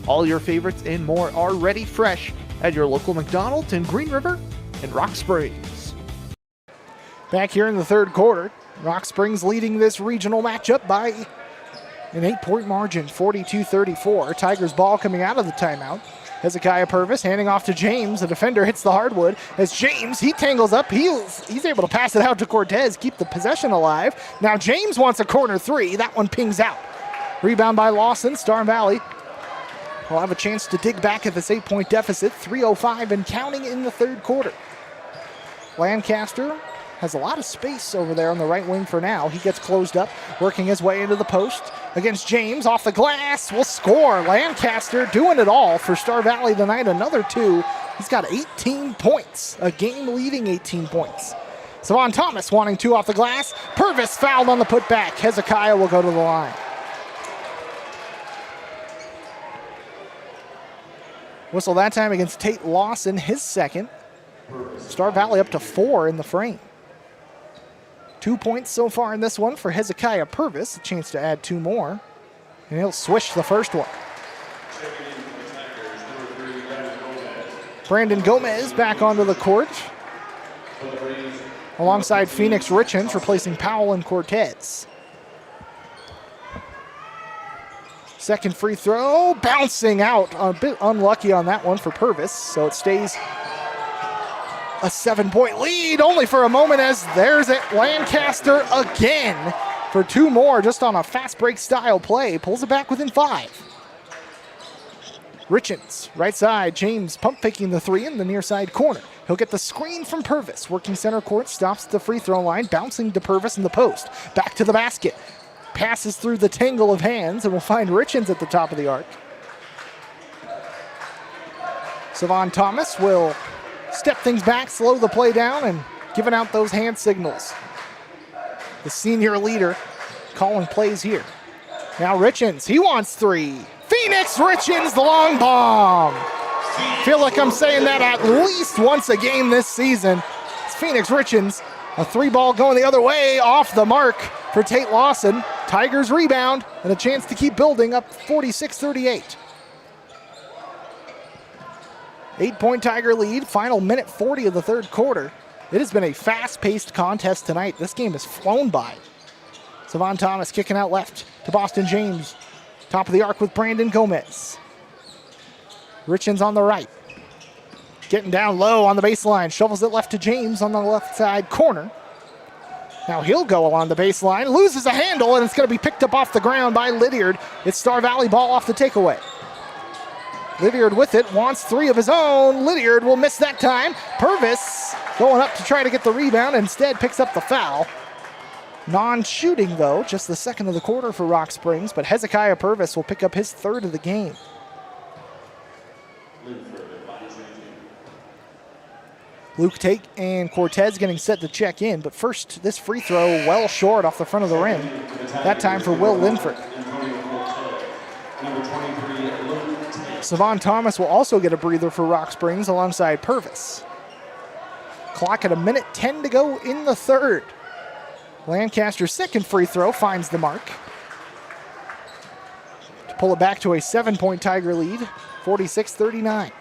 I: All your favorites and more are ready fresh at your local McDonald's in Green River and Rock Springs.
G: Back here in the third quarter, Rock Springs leading this regional matchup by an 8-point margin, 42-34. Tigers ball coming out of the timeout. Hezekiah Purvis handing off to James. The defender hits the hardwood. As James, he tangles up. He's able to pass it out to Cortez, keep the possession alive. Now James wants a corner three. That one pings out. Rebound by Lawson. Star Valley will have a chance to dig back at this 8-point deficit. 3:05 and counting in the third quarter. Lancaster has a lot of space over there on the right wing for now. He gets closed up, working his way into the post against James. Off the glass, will score. Lancaster doing it all for Star Valley tonight. Another 2. He's got 18 points, a game-leading 18 points. Savon Thomas wanting 2 off the glass. Purvis fouled on the putback. Hezekiah will go to the line. Whistle that time against Tate Lawson, his second. Star Valley up to 4 in the frame. 2 points so far in this one for Hezekiah Purvis. A chance to add 2 more. And he'll swish the first one. Brandon Gomez back onto the court alongside Phoenix Richens, replacing Powell and Cortez. Second free throw, bouncing out. A bit unlucky on that one for Purvis, so it stays a 7-point lead, only for a moment, as there's it. Lancaster again for two more, just on a fast break style play. Pulls it back within 5. Richens, right side. James pump faking the three in the near side corner. He'll get the screen from Purvis. Working center court, stops at the free throw line, bouncing to Purvis in the post. Back to the basket. Passes through the tangle of hands, and we'll find Richens at the top of the arc. Savon Thomas will step things back, slow the play down, and giving out those hand signals. The senior leader calling plays here. Now Richens, he wants three. Phoenix Richens, the long bomb. Feel like I'm saying that at least once a game this season. It's Phoenix Richens, a three ball going the other way, off the mark for Tate Lawson. Tigers rebound and a chance to keep building, up 46-38. 8-point Tiger lead, final minute 40 of the third quarter. It has been a fast-paced contest tonight. This game has flown by. Savon Thomas kicking out left to Boston James. Top of the arc with Brandon Gomez. Richens on the right. Getting down low on the baseline. Shovels it left to James on the left side corner. Now he'll go along the baseline. Loses a handle, and it's going to be picked up off the ground by Lydiard. It's Star Valley ball off the takeaway. Lydiard with it, wants three of his own. Lydiard will miss that time. Purvis going up to try to get the rebound, instead picks up the foul. Non-shooting though, just the second of the quarter for Rock Springs, but Hezekiah Purvis will pick up his third of the game. Luke Tate and Cortez getting set to check in, but first this free throw well short off the front of the rim. That time for Will Linford. Savon Thomas will also get a breather for Rock Springs alongside Purvis. Clock at 1:10 to go in the third. Lancaster's second free throw finds the mark to pull it back to a 7-point Tiger lead, 46-39.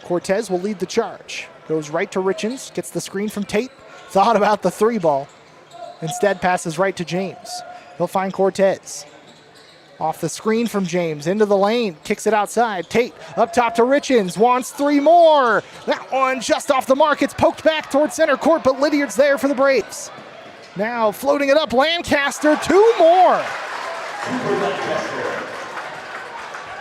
G: Cortez will lead the charge. Goes right to Richens, gets the screen from Tate. Thought about the three ball. Instead passes right to James. He'll find Cortez. Off the screen from James, into the lane, kicks it outside. Tate up top to Richens, wants three more. That one just off the mark. It's poked back towards center court, but Lydiard's there for the Braves. Now floating it up, Lancaster, two more.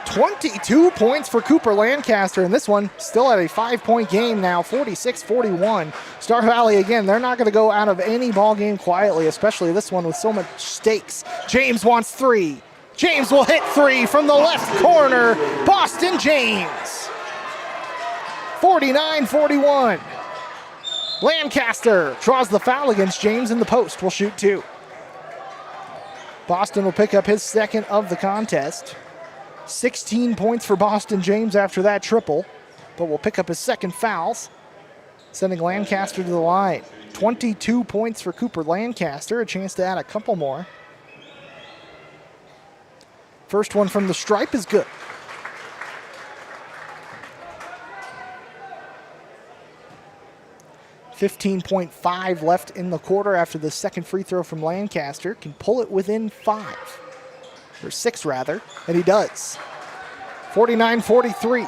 G: 22 points for Cooper Lancaster, and this one still at a 5-point game now, 46-41. Star Valley, again, they're not going to go out of any ball game quietly, especially this one with so much stakes. James wants three. James will hit three from the left corner. Boston James. 49-41. Lancaster draws the foul against James in the post. Will shoot two. Boston will pick up his second of the contest. 16 points for Boston James after that triple, but will pick up his second fouls, sending Lancaster to the line. 22 points for Cooper Lancaster, a chance to add a couple more. First one from the stripe is good. .5 left in the quarter after the second free throw from Lancaster. Can pull it within 5. Or 6 rather, and he does. 49-43.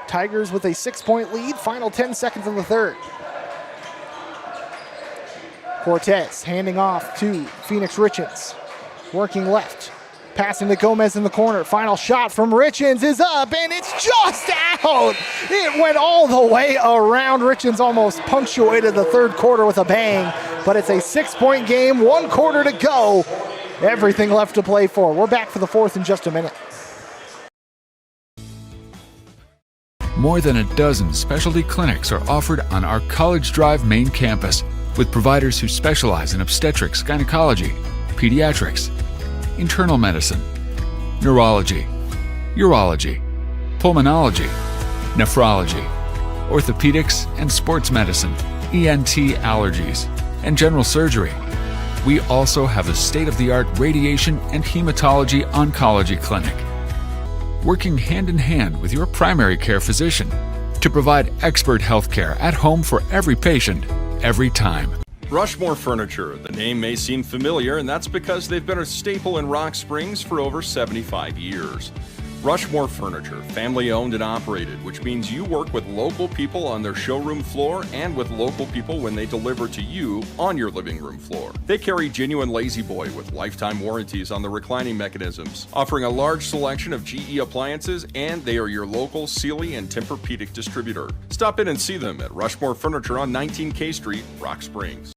G: Tigers with a 6-point lead, final 10 seconds of the third. Cortez handing off to Phoenix Richens. Working left, passing to Gomez in the corner. Final shot from Richens is up, and it's just out. It went all the way around. Richens almost punctuated the third quarter with a bang, but it's a 6-point game, 1 quarter to go. Everything left to play for. We're back for the fourth in just a minute.
J: More than a dozen specialty clinics are offered on our College Drive main campus with providers who specialize in obstetrics, gynecology, pediatrics, internal medicine, neurology, urology, pulmonology, nephrology, orthopedics and sports medicine, ENT allergies, and general surgery. We also have a state-of-the-art radiation and hematology oncology clinic. working hand in hand with your primary care physician to provide expert health care at home for every patient, every time.
K: Rushmore Furniture. The name may seem familiar, and that's because they've been a staple in Rock Springs for over 75 years. Rushmore Furniture, family owned and operated, which means you work with local people on their showroom floor and with local people when they deliver to you on your living room floor. They carry genuine Lazy Boy with lifetime warranties on the reclining mechanisms, offering a large selection of GE appliances, and they are your local Sealy and Tempur-Pedic distributor. Stop in and see them at Rushmore Furniture on 19K Street, Rock Springs.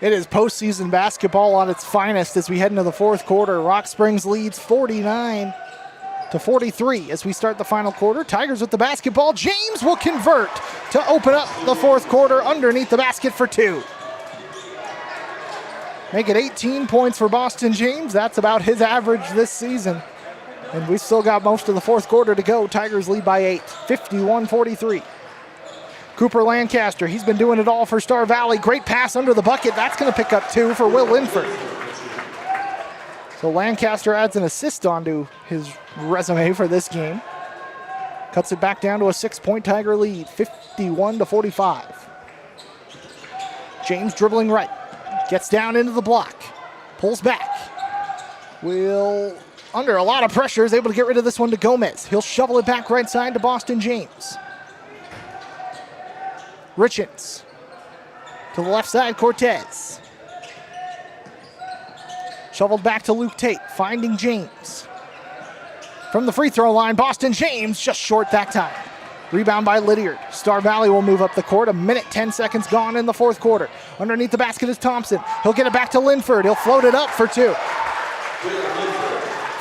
G: It is postseason basketball on its finest as we head into the fourth quarter. Rock Springs leads 49-43 as we start the final quarter. Tigers with the basketball. James will convert to open up the fourth quarter underneath the basket for two. Make it 18 points for Boston James. That's about his average this season. And we've still got most of the fourth quarter to go. Tigers lead by 8, 51-43. Cooper Lancaster, he's been doing it all for Star Valley. Great pass under the bucket. That's going to pick up two for Will Linford. So Lancaster adds an assist onto his resume for this game. Cuts it back down to a 6-point Tiger lead, 51-45. James dribbling right. Gets down into the block. Pulls back. Will, under a lot of pressure, is able to get rid of this one to Gomez. He'll shovel it back right side to Boston James. Richens to the left side, Cortez. Shoveled back to Luke Tate, finding James. From the free throw line, Boston James just short that time. Rebound by Lydiard. Star Valley will move up the court. 1:10 seconds gone in the fourth quarter. Underneath the basket is Thompson. He'll get it back to Linford. He'll float it up for two.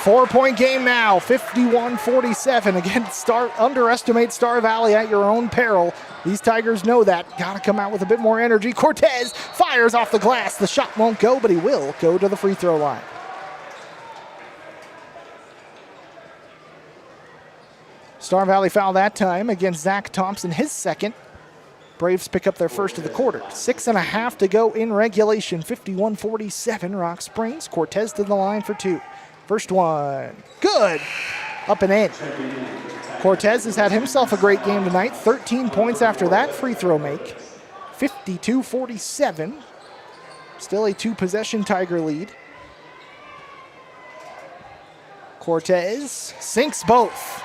G: 4-point game now, 51-47. Again, underestimate Star Valley at your own peril. These Tigers know that. Got to come out with a bit more energy. Cortez fires off the glass. The shot won't go, but he will go to the free throw line. Star Valley foul that time against Zach Thompson, his second. Braves pick up their first of the quarter. 6.5 to go in regulation. 51-47, Rock Springs. Cortez to the line for two. First one, good, up and in. Cortez has had himself a great game tonight. 13 points after that free throw make. 52-47. Still a two-possession Tiger lead. Cortez sinks both.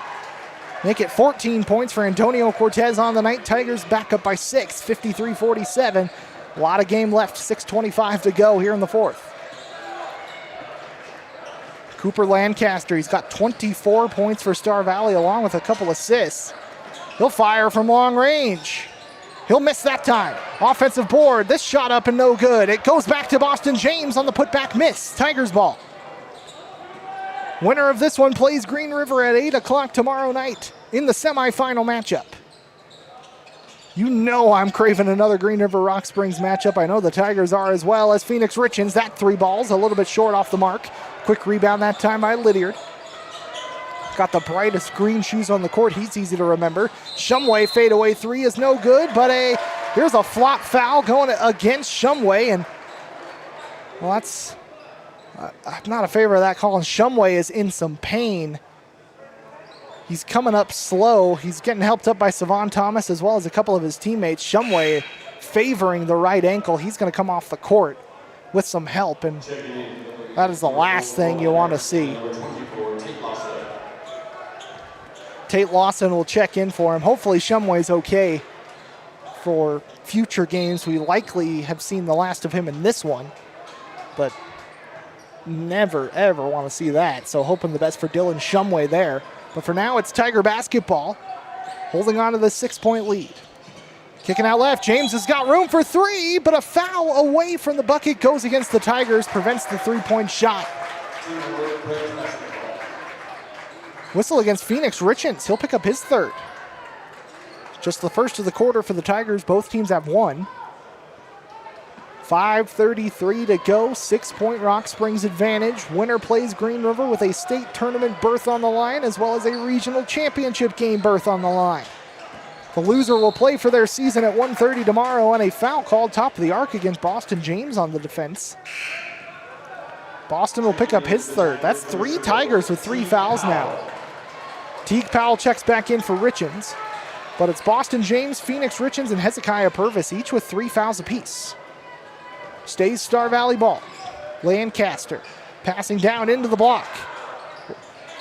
G: Make it 14 points for Antonio Cortez on the night. Tigers back up by 6, 53-47. A lot of game left, 6:25 to go here in the fourth. Cooper Lancaster, he's got 24 points for Star Valley along with a couple assists. He'll fire from long range. He'll miss that time. Offensive board, this shot up and no good. It goes back to Boston James on the putback miss. Tigers ball. Winner of this one plays Green River at 8 o'clock tomorrow night in the semifinal matchup. You know I'm craving another Green River Rock Springs matchup. I know the Tigers are as well as Phoenix Richens. That three balls a little bit short off the mark. Quick rebound that time by Lydiard. Got the brightest green shoes on the court. He's easy to remember. Shumway fadeaway three is no good, but here's a flop foul going against Shumway. And, well, that's... I'm not a favor of that call. And Shumway is in some pain. He's coming up slow. He's getting helped up by Savon Thomas as well as a couple of his teammates. Shumway favoring the right ankle. He's going to come off the court with some help, and that is the last thing you want to see. Tate Lawson will check in for him. Hopefully Shumway's okay for future games. We likely have seen the last of him in this one, but never, ever want to see that. So hoping the best for Dylan Shumway there. But for now, it's Tiger basketball, holding on to the 6-point lead. Kicking out left, James has got room for three, but a foul away from the bucket goes against the Tigers, prevents the three-point shot. Whistle against Phoenix Richens. He'll pick up his third. Just the first of the quarter for the Tigers. Both teams have one. 5:33 to go, 6-point Rock Springs advantage. Winner plays Green River with a state tournament berth on the line as well as a regional championship game berth on the line. The loser will play for their season at 1:30 tomorrow, and a foul called top of the arc against Boston James on the defense. Boston will pick up his third. That's 3 Tigers with 3 fouls now. Teague Powell checks back in for Richens, but it's Boston James, Phoenix Richens, and Hezekiah Purvis, each with 3 fouls apiece. Stays Star Valley ball. Lancaster passing down into the block.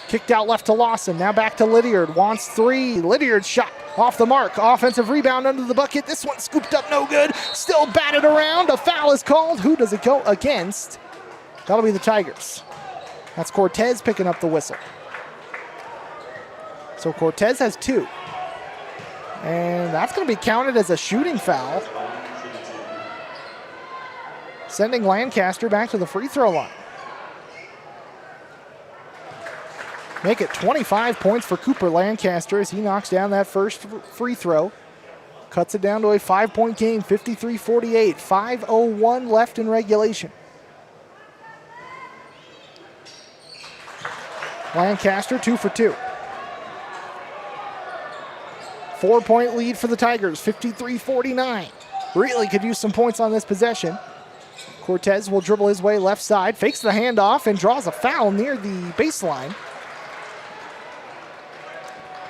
G: Kicked out left to Lawson, now back to Lydiard, wants 3. Lydiard's shot off the mark. Offensive rebound under the bucket. This one scooped up, no good. Still batted around. A foul is called. Who does it go against? That'll be the Tigers. That's Cortez picking up the whistle. So Cortez has 2. And that's going to be counted as a shooting foul, sending Lancaster back to the free throw line. Make it 25 points for Cooper Lancaster as he knocks down that first free throw. Cuts it down to a 5-point game, 53-48. 5:01 left in regulation. Lancaster 2 for 2. 4-point lead for the Tigers, 53-49. Really could use some points on this possession. Cortez will dribble his way left side, fakes the handoff, and draws a foul near the baseline.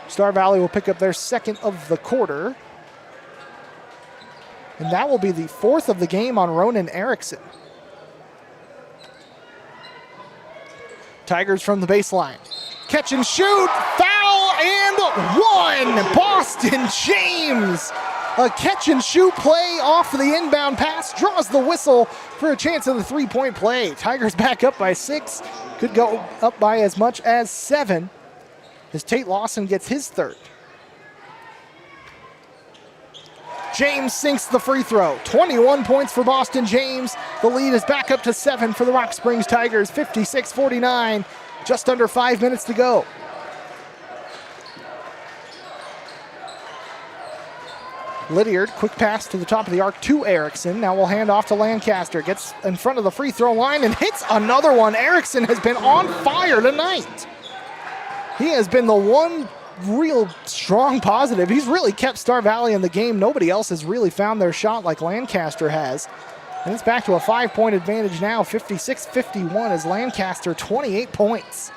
G: Star Valley will pick up their second of the quarter. And that will be the 4th of the game on Ronan Erickson. Tigers from the baseline. Catch and shoot, foul, and 1! Boston James! A catch and shoot play off the inbound pass, draws the whistle for a chance of the 3-point play. Tigers back up by 6, could go up by as much as 7 as Tate Lawson gets his third. James sinks the free throw. 21 points for Boston James. The lead is back up to 7 for the Rock Springs Tigers, 56-49. Just under 5 minutes to go. Lydiard, quick pass to the top of the arc to Erickson. Now we'll hand off to Lancaster. Gets in front of the free throw line and hits another one. Erickson has been on fire tonight. He has been the one real strong positive. He's really kept Star Valley in the game. Nobody else has really found their shot like Lancaster has. And it's back to a 5-point advantage now, 56-51 as Lancaster 28 points.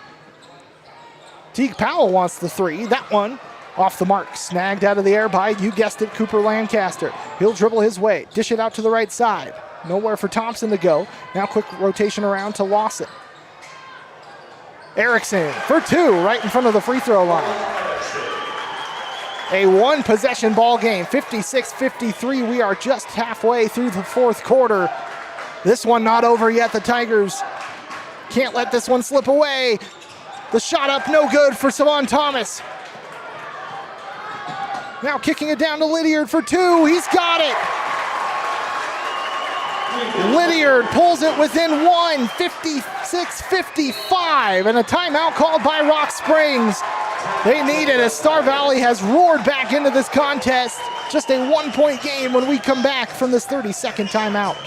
G: Teague Powell wants the 3. That one off the mark. Snagged out of the air by, you guessed it, Cooper Lancaster. He'll dribble his way, dish it out to the right side. Nowhere for Thompson to go. Now quick rotation around to Lawson. Erickson for 2 right in front of the free throw line. A 1-possession ball game, 56-53. We are just halfway through the 4th quarter. This one not over yet. The Tigers can't let this one slip away. The shot up, no good for Savon Thomas. Now kicking it down to Lydiard for 2. He's got it. Lydiard pulls it within 1, 56-55, and a timeout called by Rock Springs. They need it as Star Valley has roared back into this contest. Just a 1-point game when we come back from this 30-second timeout.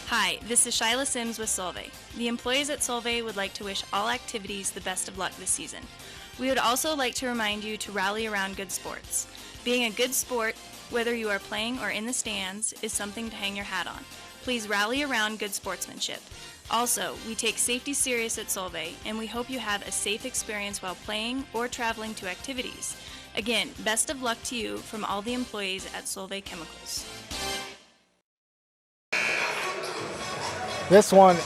L: Hi, this is Shyla Sims with Solvay. The employees at Solvay would like to wish all activities the best of luck this season. We would also like to remind you to rally around good sports. Being a good sport, whether you are playing or in the stands, is something to hang your hat on. Please rally around good sportsmanship. Also, we take safety serious at Solvay, and we hope you have a safe experience while playing or traveling to activities. Again, best of luck to you from all the employees at Solvay Chemicals.
G: This one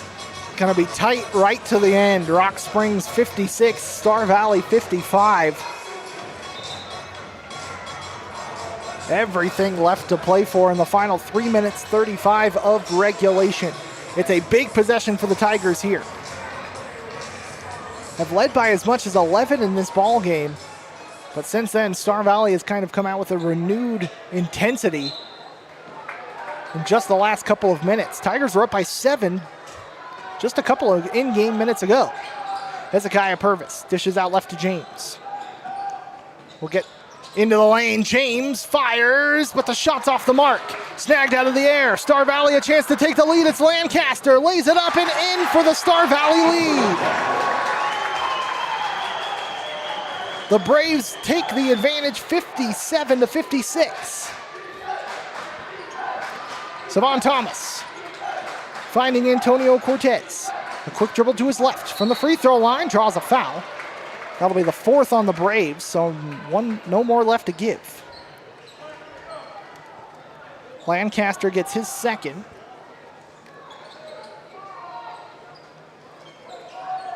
G: gonna be tight right to the end. Rock Springs 56, Star Valley 55. Everything left to play for in the final 3 minutes 35 of regulation. It's a big possession for the Tigers here. Have led by as much as 11 in this ball game, but since then Star Valley has kind of come out with a renewed intensity in just the last couple of minutes. Tigers were up by 7 just a couple of in-game minutes ago. Hezekiah Purvis dishes out left to James. We'll get into the lane. James fires, but the shot's off the mark. Snagged out of the air. Star Valley a chance to take the lead. It's Lancaster. Lays it up and in for the Star Valley lead. The Braves take the advantage 57-56. Savon Thomas finding Antonio Cortez. A quick dribble to his left from the free throw line, draws a foul. That'll be the fourth on the Braves, so no more left to give. Lancaster gets his second.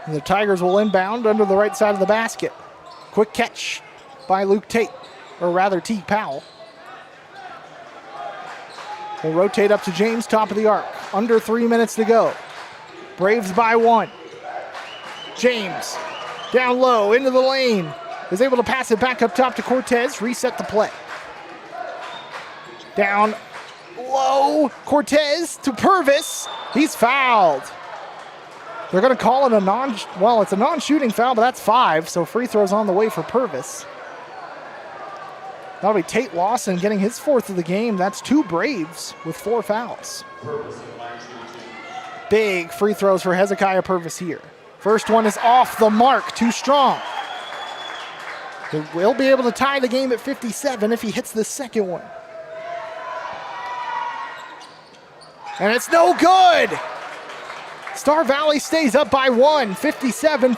G: And the Tigers will inbound under the right side of the basket. Quick catch by Luke Tate, or rather T. Powell. We'll rotate up to James, top of the arc. Under 3 minutes to go. Braves by 1. James, down low, into the lane. Is able to pass it back up top to Cortez, reset the play. Down low, Cortez to Purvis. He's fouled. They're going to call it it's a non-shooting foul, but that's 5, so free throws on the way for Purvis. That'll be Tate Lawson getting his 4th of the game. That's 2 Braves with 4 fouls. Big free throws for Hezekiah Purvis here. First one is off the mark, too strong. He will be able to tie the game at 57 if he hits the second one. And it's no good! Star Valley stays up by 1, 57-56,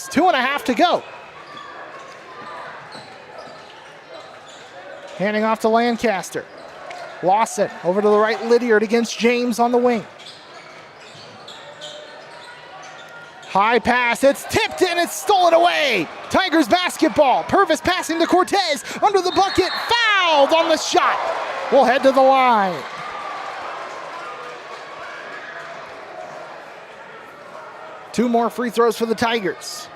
G: 2.5 to go. Handing off to Lancaster. Lawson over to the right, Lydiard against James on the wing. High pass, it's tipped in, it's stolen away. Tigers basketball. Purvis passing to Cortez, under the bucket, fouled on the shot. We'll head to the line. Two more free throws for the Tigers.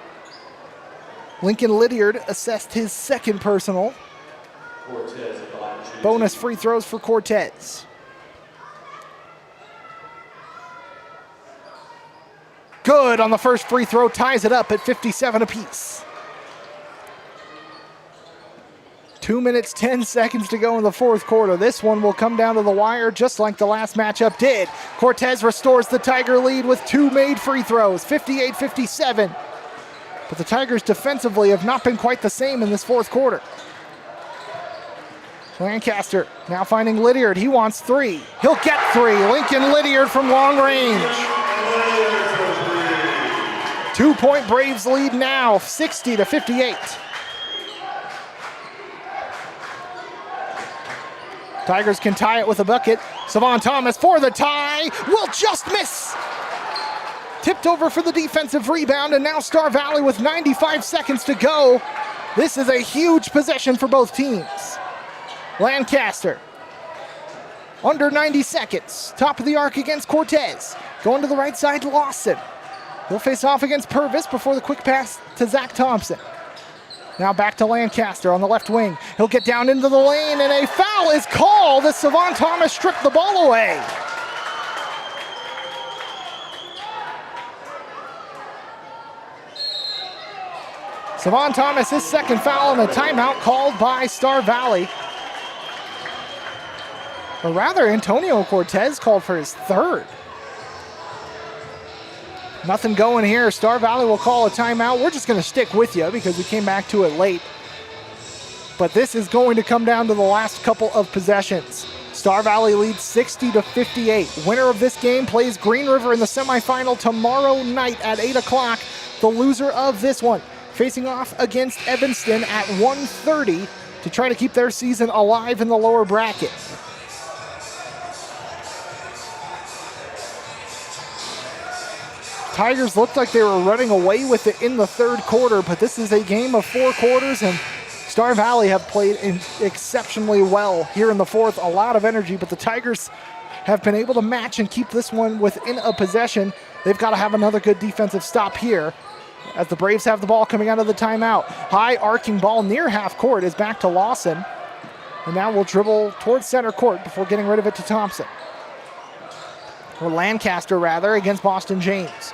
G: Lincoln Lydiard assessed his second personal. Bonus free throws for Cortez. Good on the first free throw, ties it up at 57 apiece. 2 minutes, 10 seconds to go in the fourth quarter. This one will come down to the wire just like the last matchup did. Cortez restores the Tiger lead with 2 made free throws, 58-57. But the Tigers defensively have not been quite the same in this fourth quarter. Lancaster now finding Lydiard. He wants 3. He'll get 3. Lincoln Lydiard from long range. 2-point Braves lead now, 60-58. Tigers can tie it with a bucket. Savon Thomas for the tie. Will just miss. Tipped over for the defensive rebound, and now Star Valley with 95 seconds to go. This is a huge possession for both teams. Lancaster, under 90 seconds. Top of the arc against Cortez. Going to the right side, Lawson. He'll face off against Purvis before the quick pass to Zach Thompson. Now back to Lancaster on the left wing. He'll get down into the lane, and a foul is called as Savon Thomas stripped the ball away. Savon Thomas, his second foul, and a timeout called by Star Valley. Or rather, Antonio Cortez called for his third. Nothing going here. Star Valley will call a timeout. We're just going to stick with you because we came back to it late. But this is going to come down to the last couple of possessions. Star Valley leads 60-58. Winner of this game plays Green River in the semifinal tomorrow night at 8 o'clock. The loser of this one facing off against Evanston at 1:30 to try to keep their season alive in the lower bracket. Tigers looked like they were running away with it in the third quarter, but this is a game of 4 quarters, and Star Valley have played exceptionally well here in the fourth. A lot of energy, but the Tigers have been able to match and keep this one within a possession. They've got to have another good defensive stop here as the Braves have the ball coming out of the timeout. High arcing ball near half court is back to Lawson, and now we'll dribble towards center court before getting rid of it to Thompson. Or Lancaster, rather, against Boston James.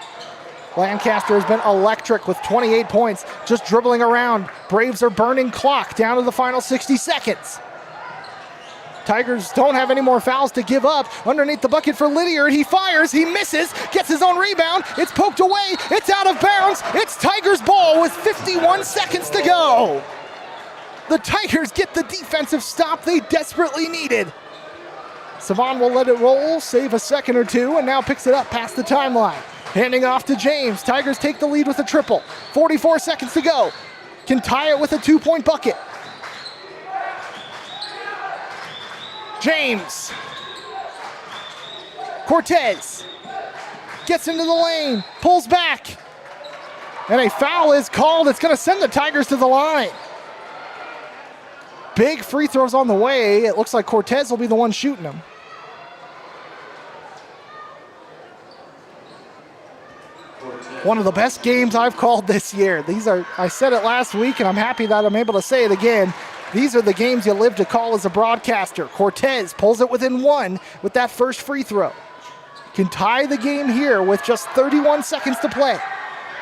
G: Lancaster has been electric with 28 points, just dribbling around. Braves are burning clock down to the final 60 seconds. Tigers don't have any more fouls to give up. Underneath the bucket for Lydiard, he fires, he misses, gets his own rebound, it's poked away, it's out of bounds, it's Tigers ball with 51 seconds to go. The Tigers get the defensive stop they desperately needed. Savon will let it roll, save a second or two, and now picks it up past the timeline. Handing off to James. Tigers take the lead with a triple. 44 seconds to go. Can tie it with a 2-point bucket. James. Cortez gets into the lane, pulls back, and a foul is called. It's going to send the Tigers to the line. Big free throws on the way. It looks like Cortez will be the one shooting them. One of the best games I've called this year. I said it last week, and I'm happy that I'm able to say it again. These are the games you live to call as a broadcaster. Cortez pulls it within one with that first free throw. Can tie the game here with just 31 seconds to play.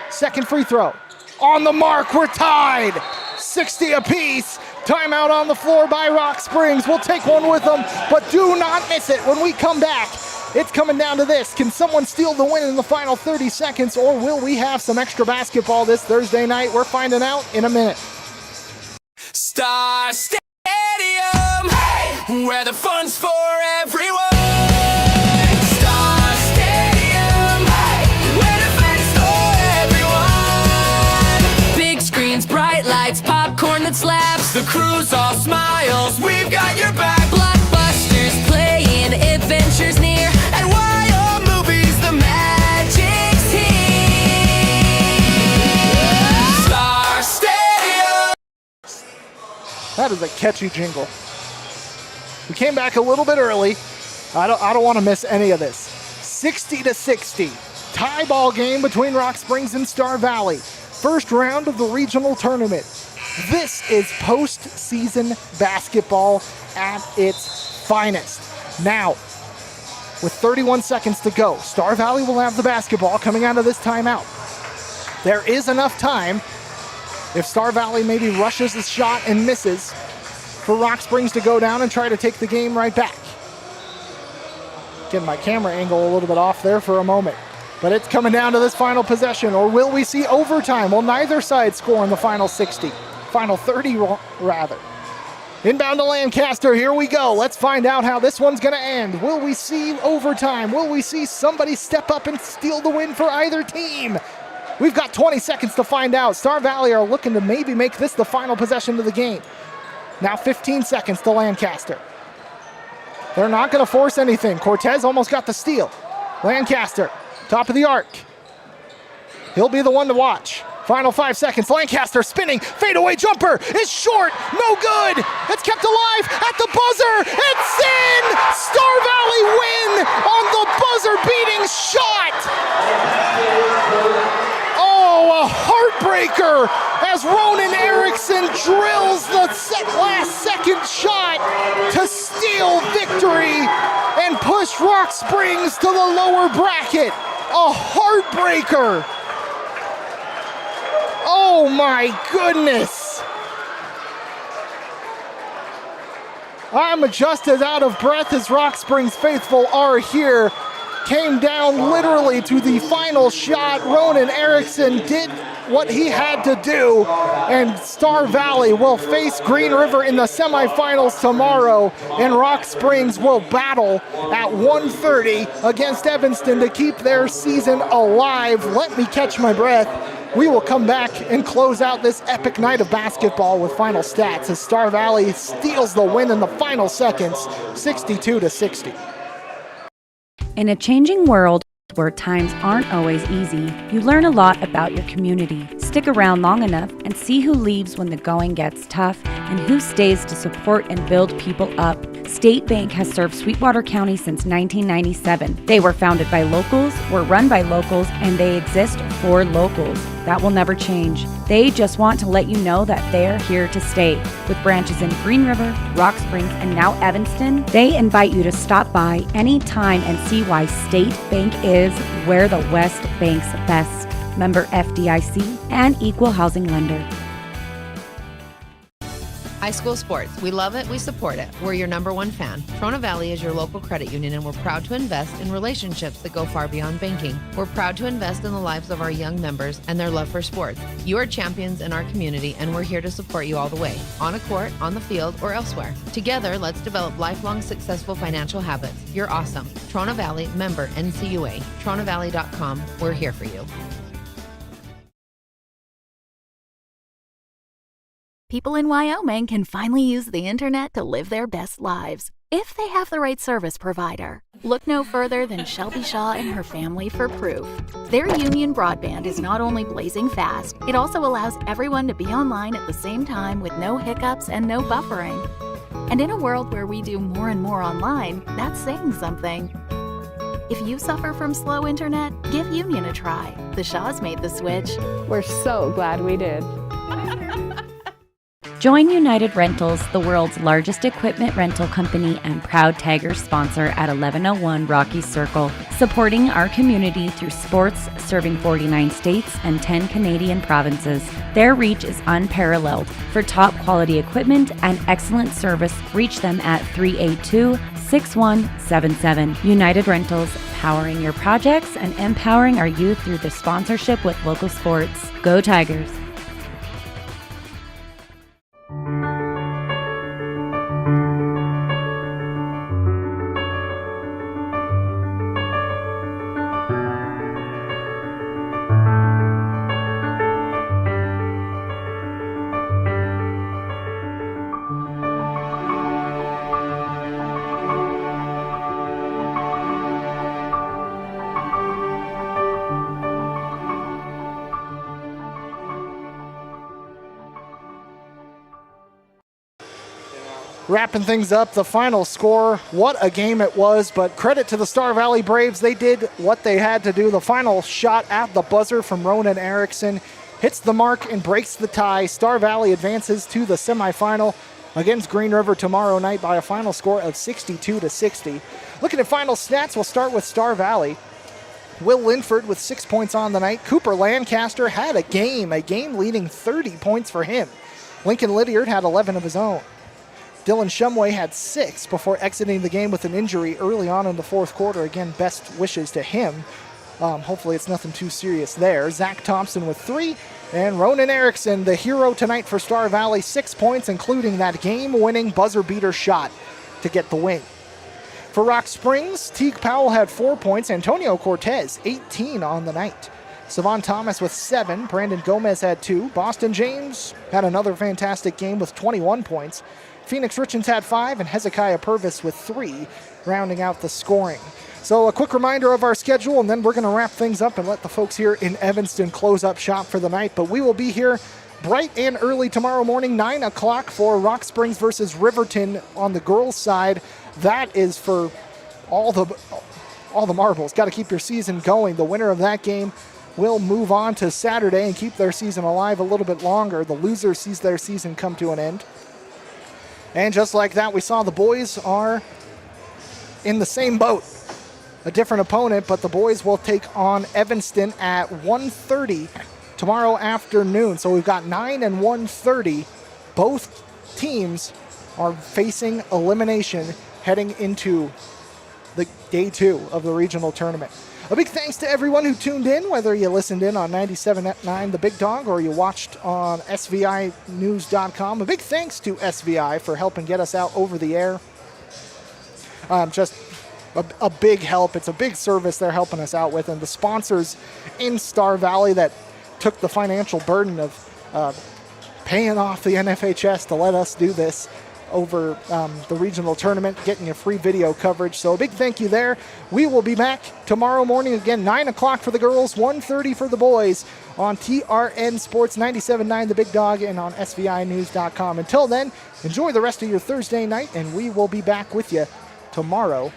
G: Second free throw. On the mark, we're tied. 60 apiece. Timeout on the floor by Rock Springs. We'll take one with them, but do not miss it when we come back. It's coming down to this. Can someone steal the win in the final 30 seconds, or will we have some extra basketball this Thursday night? We're finding out in a minute.
M: Star Stadium, hey! Where the fun's for everyone. Star Stadium, hey! Where the fun's for everyone. Big screens, bright lights, popcorn that slaps. The crew's all smiles, we've got your back. Blockbusters playing, adventures near. And Wyoming movies, the magic's here. Star Stadium.
G: That is a catchy jingle. We came back a little bit early. I don't want to miss any of this. 60-60. Tie ball game between Rock Springs and Star Valley. First round of the regional tournament. This is postseason basketball at its finest. Now, with 31 seconds to go, Star Valley will have the basketball coming out of this timeout. There is enough time, if Star Valley maybe rushes the shot and misses, for Rock Springs to go down and try to take the game right back. Getting my camera angle a little bit off there for a moment. But it's coming down to this final possession, or will we see overtime? Will neither side score in the final 60? Final 30, rather. Inbound to Lancaster, here we go. Let's find out how this one's going to end. Will we see overtime? Will we see somebody step up and steal the win for either team? We've got 20 seconds to find out. Star Valley are looking to maybe make this the final possession of the game. Now 15 seconds to Lancaster. They're not going to force anything. Cortez almost got the steal. Lancaster, top of the arc. He'll be the one to watch. Final 5 seconds. Lancaster spinning. Fadeaway jumper is short. No good. It's kept alive at the buzzer. It's in. Star Valley win on the buzzer-beating shot. Oh, a heartbreaker as Ronan Erickson drills the last-second shot to steal victory and push Rock Springs to the lower bracket. A heartbreaker. Oh my goodness! I'm just as out of breath as Rock Springs faithful are here. Came down literally to the final shot. Ronan Erickson did what he had to do, and Star Valley will face Green River in the semifinals tomorrow, and Rock Springs will battle at 1:30 against Evanston to keep their season alive. Let me catch my breath. We will come back and close out this epic night of basketball with final stats as Star Valley steals the win in the final seconds, 62-60.
D: In a changing world where times aren't always easy, you learn a lot about your community. Stick around long enough and see who leaves when the going gets tough and who stays to support and build people up. State Bank has served Sweetwater County since 1997. They were founded by locals, were run by locals, and they exist for locals. That will never change. They just want to let you know that they're here to stay. With branches in Green River, Rock Springs, and now Evanston, they invite you to stop by anytime and see why State Bank is where the West banks best. Member FDIC and equal housing lender.
N: High school sports. We love it. We support it. We're your number one fan. Trona Valley is your local credit union, and we're proud to invest in relationships that go far beyond banking. We're proud to invest in the lives of our young members and their love for sports. You are champions in our community, and we're here to support you all the way, on a court, on the field, or elsewhere. Together, let's develop lifelong successful financial habits. You're awesome. Trona Valley, member NCUA. TronaValley.com. We're here for you.
O: People in Wyoming can finally use the internet to live their best lives, if they have the right service provider. Look no further than Shelby Shaw and her family for proof. Their Union broadband is not only blazing fast, it also allows everyone to be online at the same time with no hiccups and no buffering. And in a world where we do more and more online, that's saying something. If you suffer from slow internet, give Union a try. The Shaws made the switch.
P: We're so glad we did.
D: Join United Rentals, the world's largest equipment rental company and proud Tigers sponsor at 1101 Rocky Circle, supporting our community through sports, serving 49 states and 10 Canadian provinces. Their reach is unparalleled. For top quality equipment and excellent service, reach them at 382-6177. United Rentals, powering your projects and empowering our youth through the sponsorship with local sports. Go Tigers!
G: Wrapping things up, the final score. What a game it was, but credit to the Star Valley Braves. They did what they had to do. The final shot at the buzzer from Ronan Erickson hits the mark and breaks the tie. Star Valley advances to the semifinal against Green River tomorrow night by a final score of 62-60. Looking at final stats, we'll start with Star Valley. Will Linford with 6 points on the night. Cooper Lancaster had a game leading 30 points for him. Lincoln Lydiard had 11 of his own. Dylan Shumway had 6 before exiting the game with an injury early on in the fourth quarter. Again, best wishes to him. Hopefully it's nothing too serious there. Zach Thompson with 3. And Ronan Erickson, the hero tonight for Star Valley, 6 points, including that game-winning buzzer-beater shot to get the win. For Rock Springs, Teague Powell had 4 points. Antonio Cortez, 18 on the night. Savon Thomas with 7. Brandon Gomez had 2. Boston James had another fantastic game with 21 points. Phoenix Richards had 5, and Hezekiah Purvis with 3, rounding out the scoring. So a quick reminder of our schedule, and then we're going to wrap things up and let the folks here in Evanston close up shop for the night. But we will be here bright and early tomorrow morning, 9 o'clock for Rock Springs versus Riverton on the girls' side. That is for all the marbles. Got to keep your season going. The winner of that game will move on to Saturday and keep their season alive a little bit longer. The loser sees their season come to an end. And just like that, we saw the boys are in the same boat. A different opponent, but the boys will take on Evanston at 1:30 tomorrow afternoon. So we've got 9 and 1:30. Both teams are facing elimination heading into the day 2 of the regional tournament. A big thanks to everyone who tuned in, whether you listened in on 97.9 The Big Dog or you watched on SVInews.com. A big thanks to SVI for helping get us out over the air. Just a big help. It's a big service they're helping us out with. And the sponsors in Star Valley that took the financial burden of paying off the NFHS to let us do this over the regional tournament, getting you free video coverage. So a big thank you there. We will be back tomorrow morning again, 9 o'clock for the girls, 1:30 for the boys on TRN Sports 97.9 The Big Dog and on SVInews.com. Until then, enjoy the rest of your Thursday night, and we will be back with you tomorrow